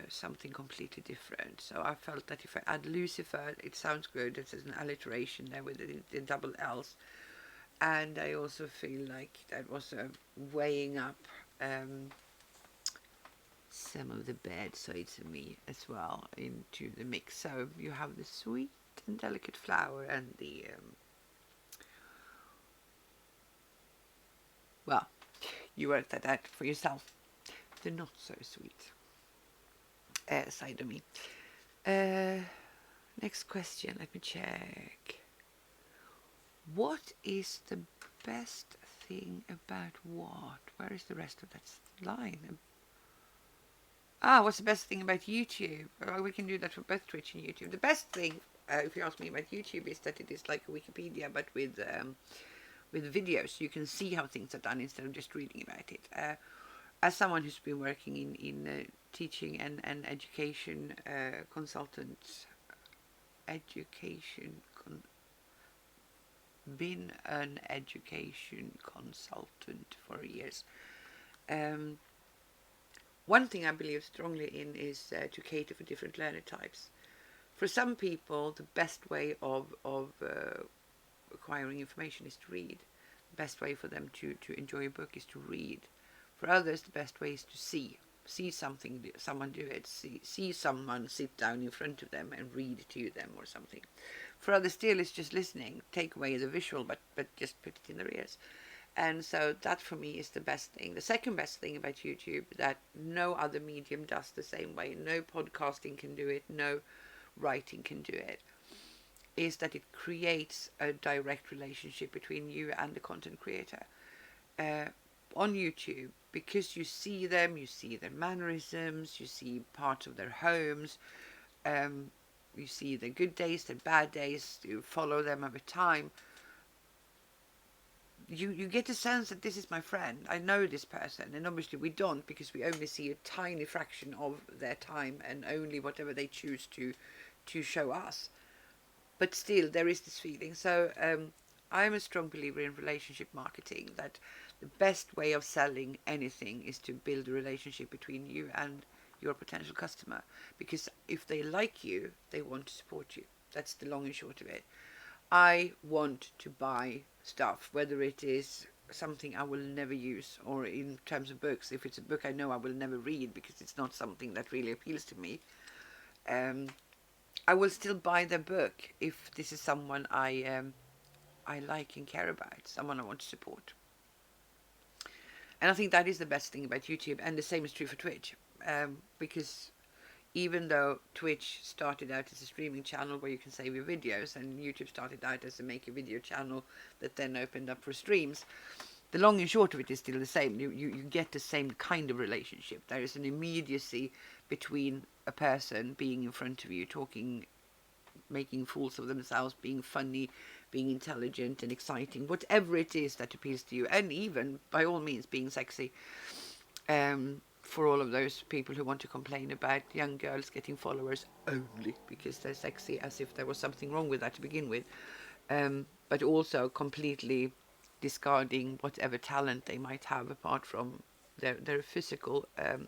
[SPEAKER 1] something completely different. So I felt that if I add Lucifer, it sounds good. It's an alliteration there with the double L's. And I also feel like that was weighing up some of the bad sides of me as well into the mix. So you have the sweet and delicate flower and the well, you work that out for yourself. the not so sweet side of me. Next question, let me check. What is the best thing about what? Where is the rest of that line? What's the best thing about YouTube? We can do that for both Twitch and YouTube. The best thing, if you ask me about YouTube, is that it is like a Wikipedia, but with videos. You can see how things are done instead of just reading about it. As someone who's been working in teaching and education been an education consultant for years. One thing I believe strongly in is to cater for different learner types. For some people, the best way of acquiring information is to read. The best way for them to enjoy a book is to read. For others, the best way is to see someone do it, see someone sit down in front of them and read to them or something. For others still, it's just listening, take away the visual, but just put it in their ears. And so that for me is the best thing. The second best thing about YouTube that no other medium does the same way, no podcasting can do it, no writing can do it, is that it creates a direct relationship between you and the content creator. On YouTube, because you see them, you see their mannerisms, you see parts of their homes, you see their good days, their bad days, you follow them over time. You get a sense that this is my friend, I know this person, and obviously we don't, because we only see a tiny fraction of their time and only whatever they choose to show us. But still, there is this feeling. So I'm a strong believer in relationship marketing, that the best way of selling anything is to build a relationship between you and your potential customer. Because if they like you, they want to support you. That's the long and short of it. I want to buy stuff, whether it is something I will never use, or in terms of books, if it's a book I know I will never read because it's not something that really appeals to me. I will still buy the book if this is someone I like and care about, someone I want to support. And I think that is the best thing about YouTube, and the same is true for Twitch, because even though Twitch started out as a streaming channel where you can save your videos, and YouTube started out as a make a video channel that then opened up for streams, the long and short of it is still the same. You get the same kind of relationship. There is an immediacy between a person being in front of you, talking, making fools of themselves, being funny, being intelligent and exciting, whatever it is that appeals to you, and even, by all means, being sexy. For all of those people who want to complain about young girls getting followers only because they're sexy, as if there was something wrong with that to begin with, but also completely discarding whatever talent they might have apart from their physical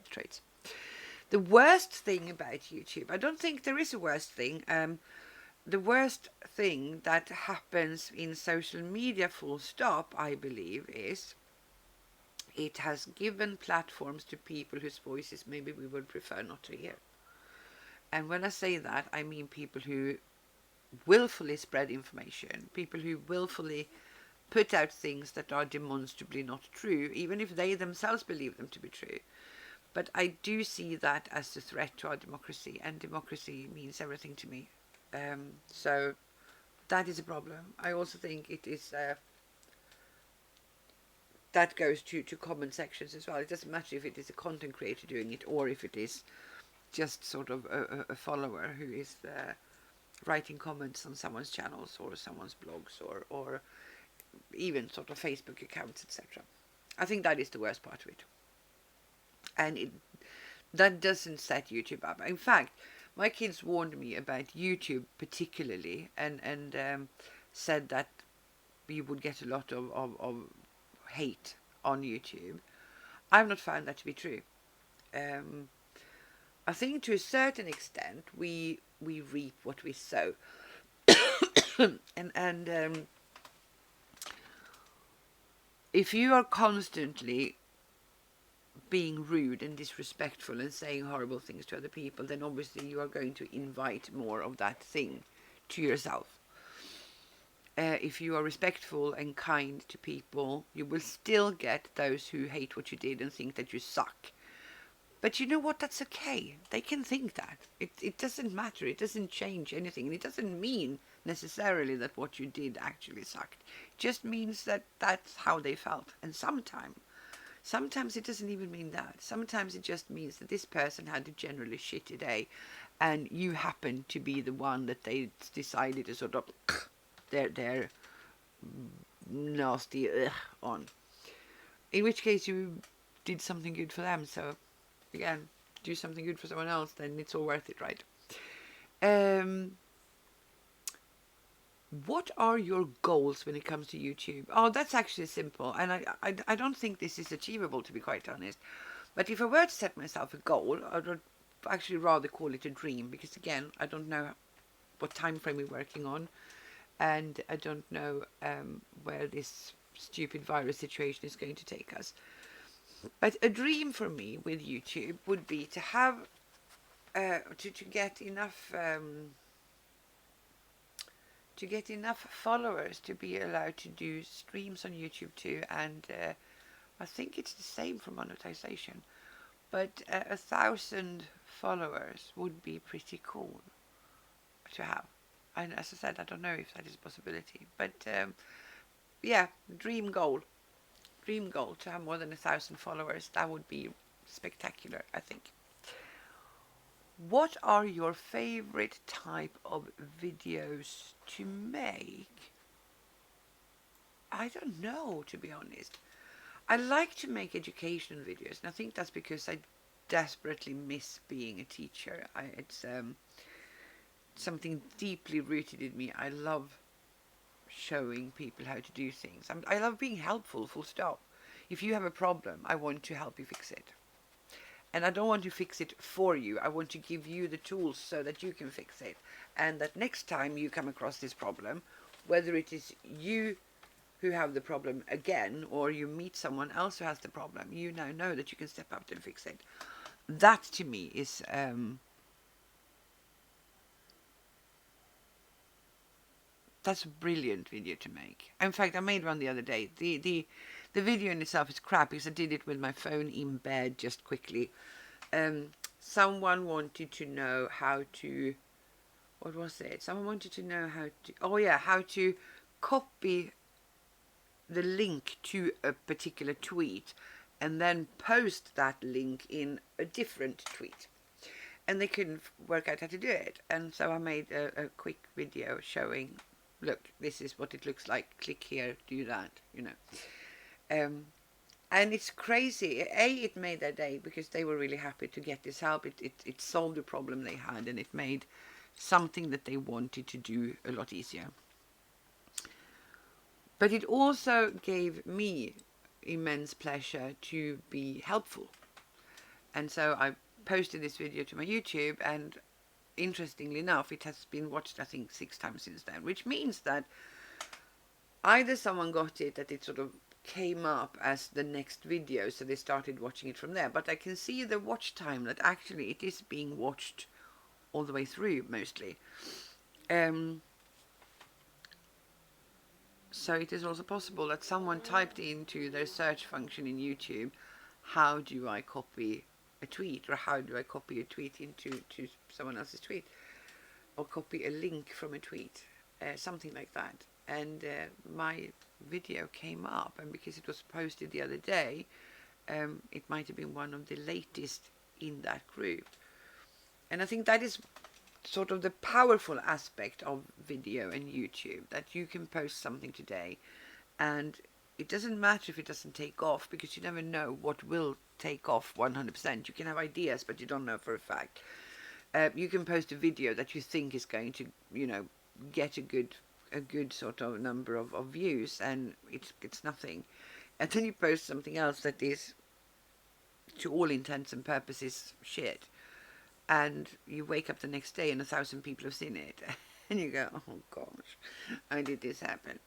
[SPEAKER 1] traits. The worst thing about YouTube, I don't think there is a worst thing. The worst thing that happens in social media, full stop, I believe, is it has given platforms to people whose voices maybe we would prefer not to hear. And when I say that, I mean people who willfully spread information, people who willfully put out things that are demonstrably not true, even if they themselves believe them to be true. But I do see that as a threat to our democracy, and democracy means everything to me. So that is a problem. I also think it is that goes to comment sections as well. It doesn't matter if it is a content creator doing it or if it is just sort of a follower who is writing comments on someone's channels or someone's blogs or even sort of Facebook accounts, etc. I think that is the worst part of it. And that doesn't set YouTube up. In fact, my kids warned me about YouTube particularly, and said that you would get a lot of hate on YouTube. I've not found that to be true. I think to a certain extent we reap what we sow, and if you are constantly being rude and disrespectful and saying horrible things to other people, then obviously you are going to invite more of that thing to yourself. If you are respectful and kind to people, you will still get those who hate what you did and think that you suck. But you know what? That's okay. They can think that. It doesn't matter. It doesn't change anything. And it doesn't mean necessarily that what you did actually sucked. It just means that that's how they felt. And sometimes it doesn't even mean that. Sometimes it just means that this person had a generally shitty day and you happen to be the one that they decided to sort of their nasty on. In which case you did something good for them. So again, do something good for someone else, then it's all worth it, right? What are your goals when it comes to YouTube? Oh, that's actually simple, and I don't think this is achievable, to be quite honest. But if I were to set myself a goal, I would actually rather call it a dream, because again, I don't know what time frame we're working on, and I don't know where this stupid virus situation is going to take us. But a dream for me with YouTube would be to have to get enough followers to be allowed to do streams on YouTube too, and I think it's the same for monetization. But 1,000 followers would be pretty cool to have. And as I said, I don't know if that is a possibility, but yeah, dream goal to have more than 1,000 followers. That would be spectacular, I think. What are your favorite type of videos to make? I don't know, to be honest. I like to make educational videos, and I think that's because I desperately miss being a teacher. It's something deeply rooted in me. I love showing people how to do things. I love being helpful, full stop. If you have a problem, I want to help you fix it. And I don't want to fix it for you. I want to give you the tools so that you can fix it. And that next time you come across this problem, whether it is you who have the problem again or you meet someone else who has the problem, you now know that you can step up and fix it. That to me is that's a brilliant video to make. In fact, I made one the other day. The video in itself is crap because I did it with my phone in bed just quickly. Someone wanted to know how to, what was it? Someone wanted to know how to copy the link to a particular tweet and then post that link in a different tweet. And they couldn't work out how to do it. And so I made a quick video showing, look, this is what it looks like. Click here, do that, you know. And it's crazy. It made their day because they were really happy to get this help. It solved a problem they had, and it made something that they wanted to do a lot easier. But it also gave me immense pleasure to be helpful. And so I posted this video to my YouTube, and interestingly enough, it has been watched, I think, 6 times since then, which means that either someone got it, that it sort of came up as the next video, so they started watching it from there. But I can see the watch time, that actually it is being watched all the way through, mostly. So it is also possible that someone typed into their search function in YouTube, how do I copy a tweet, or how do I copy a tweet into someone else's tweet, or copy a link from a tweet, something like that. And my video came up, and because it was posted the other day, it might have been one of the latest in that group. And I think that is sort of the powerful aspect of video and YouTube, that you can post something today and it doesn't matter if it doesn't take off, because you never know what will take off 100%. You can have ideas, but you don't know for a fact. You can post a video that you think is going to, get a good sort of number of views, and it's nothing. And then you post something else that is, to all intents and purposes, shit. And you wake up the next day and 1,000 people have seen it. And you go, oh gosh, how did this happen?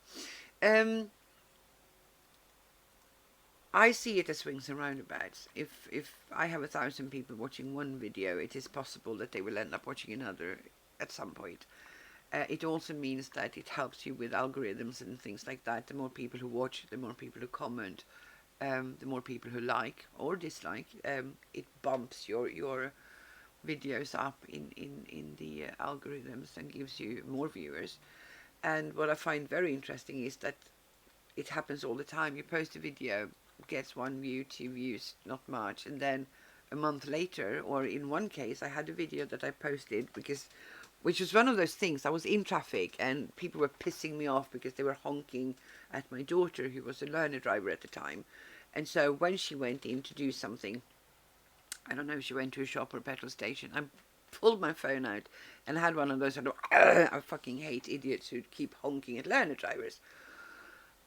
[SPEAKER 1] I see it as swings and roundabouts. If I have 1,000 people watching one video, it is possible that they will end up watching another at some point. It also means that it helps you with algorithms and things like that. The more people who watch, the more people who comment, the more people who like or dislike, it bumps your videos up in the algorithms and gives you more viewers. And what I find very interesting is that it happens all the time. You post a video, gets 1 view, 2 views, not much, and then a month later, or in one case, I had a video that I posted which was one of those things. I was in traffic and people were pissing me off because they were honking at my daughter, who was a learner driver at the time. And so when she went in to do something, I don't know if she went to a shop or a petrol station, I pulled my phone out and had one of those sort of, I fucking hate idiots who keep honking at learner drivers.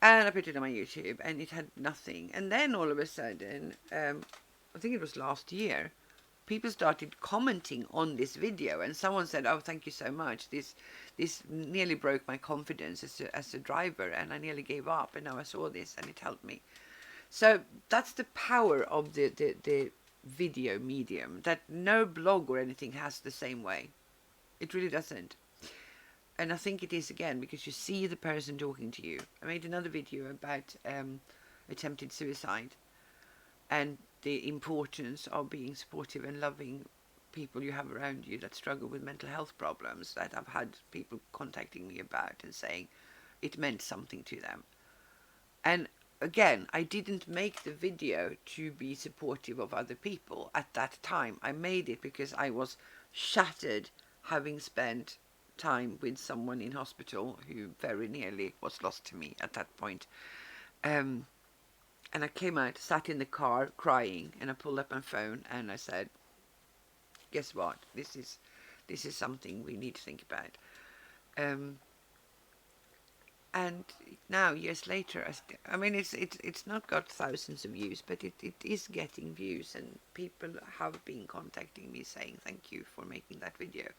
[SPEAKER 1] And I put it on my YouTube and it had nothing. And then all of a sudden, I think it was last year, people started commenting on this video, and someone said, "Oh, thank you so much. This nearly broke my confidence as a driver, and I nearly gave up. And now I saw this, and it helped me." So that's the power of the video medium. That no blog or anything has the same way. It really doesn't. And I think it is, again, because you see the person talking to you. I made another video about attempted suicide and the importance of being supportive and loving people you have around you that struggle with mental health problems, that I've had people contacting me about and saying it meant something to them. And again, I didn't make the video to be supportive of other people at that time. I made it because I was shattered, having spent time with someone in hospital who very nearly was lost to me at that point. And I came out, sat in the car crying, and I pulled up my phone and I said, "Guess what? This is something we need to think about." And now, years later, I mean, it's not got thousands of views, but it is getting views, and people have been contacting me saying thank you for making that video,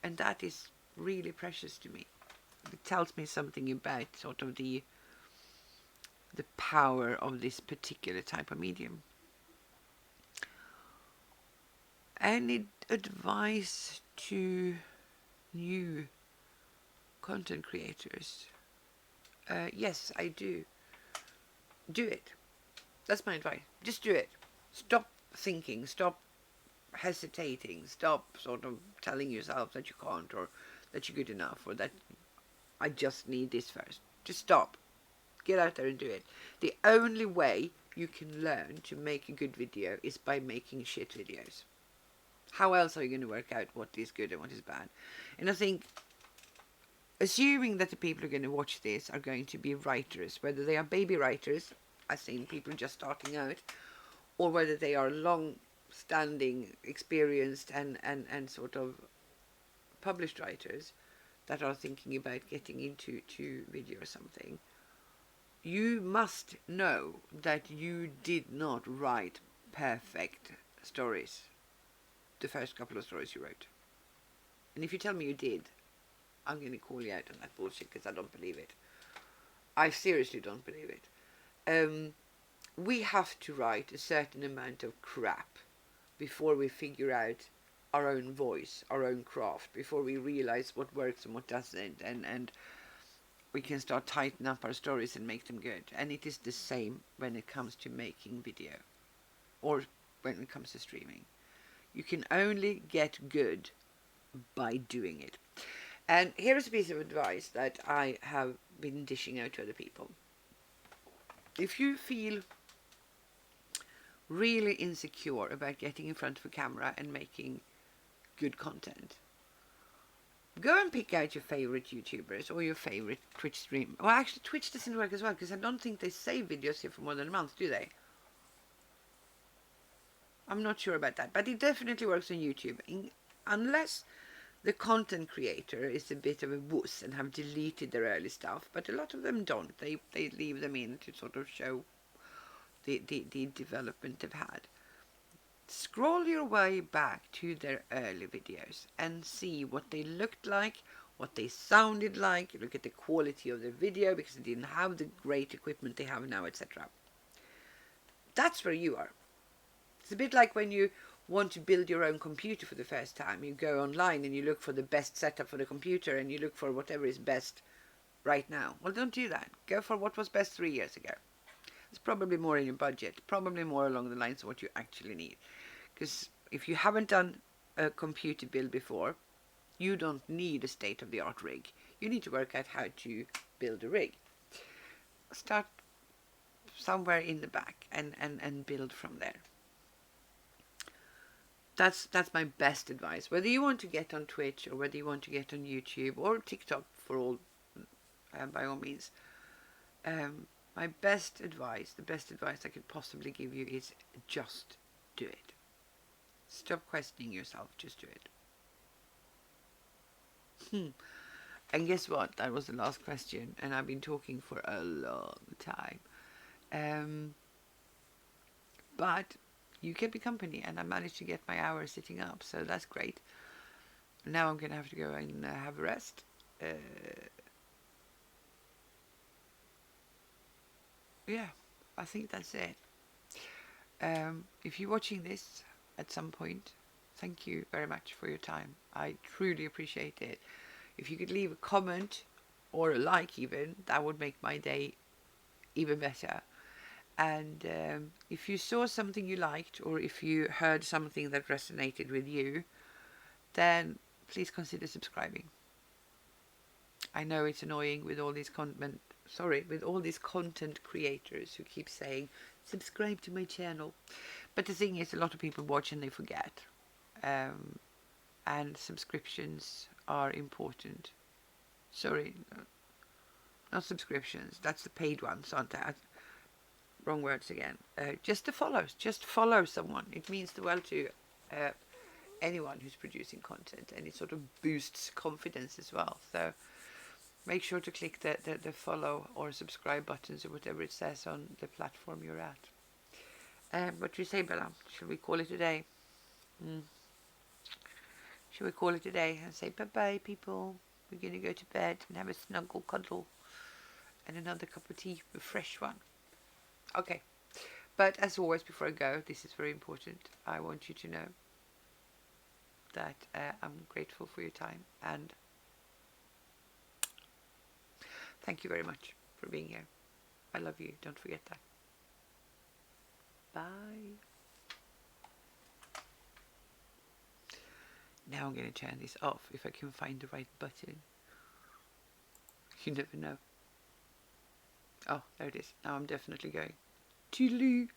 [SPEAKER 1] and that is really precious to me. It tells me something about sort of the power of this particular type of medium. Any advice to new content creators? Yes, I do. Do it. That's my advice. Just do it. Stop thinking. Stop hesitating. Stop sort of telling yourself that you can't, or that you're good enough, or that I just need this first. Just stop. Get out there and do it. The only way you can learn to make a good video is by making shit videos. How else are you going to work out what is good and what is bad? And I think, assuming that the people who are going to watch this are going to be writers, whether they are baby writers, as in people just starting out, or whether they are long-standing, experienced and sort of published writers that are thinking about getting into video or something, you must know that you did not write perfect stories, the first couple of stories you wrote. And if you tell me you did, I'm going to call you out on that bullshit, because I don't believe it. I seriously don't believe it. We have to write a certain amount of crap before we figure out our own voice, our own craft, before we realize what works and what doesn't, and we can start tighten up our stories and make them good. And it is the same when it comes to making video, or when it comes to streaming. You can only get good by doing it. And here is a piece of advice that I have been dishing out to other people. If you feel really insecure about getting in front of a camera and making good content, go and pick out your favorite YouTubers or your favorite Twitch stream. Well, actually, Twitch doesn't work as well, because I don't think they save videos here for more than a month, do they? I'm not sure about that, but it definitely works on YouTube. Unless the content creator is a bit of a wuss and have deleted their early stuff, but a lot of them don't. They leave them in to sort of show the development they've had. Scroll your way back to their early videos and see what they looked like, what they sounded like. Look at the quality of their video, because they didn't have the great equipment they have now, etc. That's where you are. It's a bit like when you want to build your own computer for the first time. You go online and you look for the best setup for the computer, and you look for whatever is best right now. Well, don't do that. Go for what was best 3 years ago. It's probably more in your budget, probably more along the lines of what you actually need. Because if you haven't done a computer build before, you don't need a state-of-the-art rig. You need to work out how to build a rig. Start somewhere in the back and build from there. That's my best advice. Whether you want to get on Twitch or whether you want to get on YouTube or TikTok, for all, by all means. My best advice, the best advice I could possibly give you is just do it. Stop questioning yourself. Just do it. And guess what? That was the last question, and I've been talking for a long time. But you kept me company, and I managed to get my hour sitting up, so that's great. Now I'm going to have to go and have a rest. Yeah, I think that's it. If you're watching this at some point, thank you very much for your time. I truly appreciate it. If you could leave a comment or a like even, that would make my day even better. And if you saw something you liked, or if you heard something that resonated with you, then please consider subscribing. I know it's annoying with all these content creators who keep saying subscribe to my channel, but the thing is, a lot of people watch and they forget, and subscriptions are important. Sorry, not subscriptions, that's the paid ones, aren't they? Wrong words again. Just the follows. Just follow someone. It means the world to anyone who's producing content, and it sort of boosts confidence as well. So make sure to click the follow or subscribe buttons or whatever it says on the platform you're at. What do you say, Bella? Shall we call it a day? Shall we call it a day and say bye-bye, people? We're going to go to bed and have a snuggle cuddle and another cup of tea, a fresh one. Okay. But as always, before I go, this is very important. I want you to know that I'm grateful for your time, and thank you very much for being here. I love you. Don't forget that. Bye. Now I'm going to turn this off if I can find the right button. You never know. Oh, there it is. Now I'm definitely going. Toodaloo.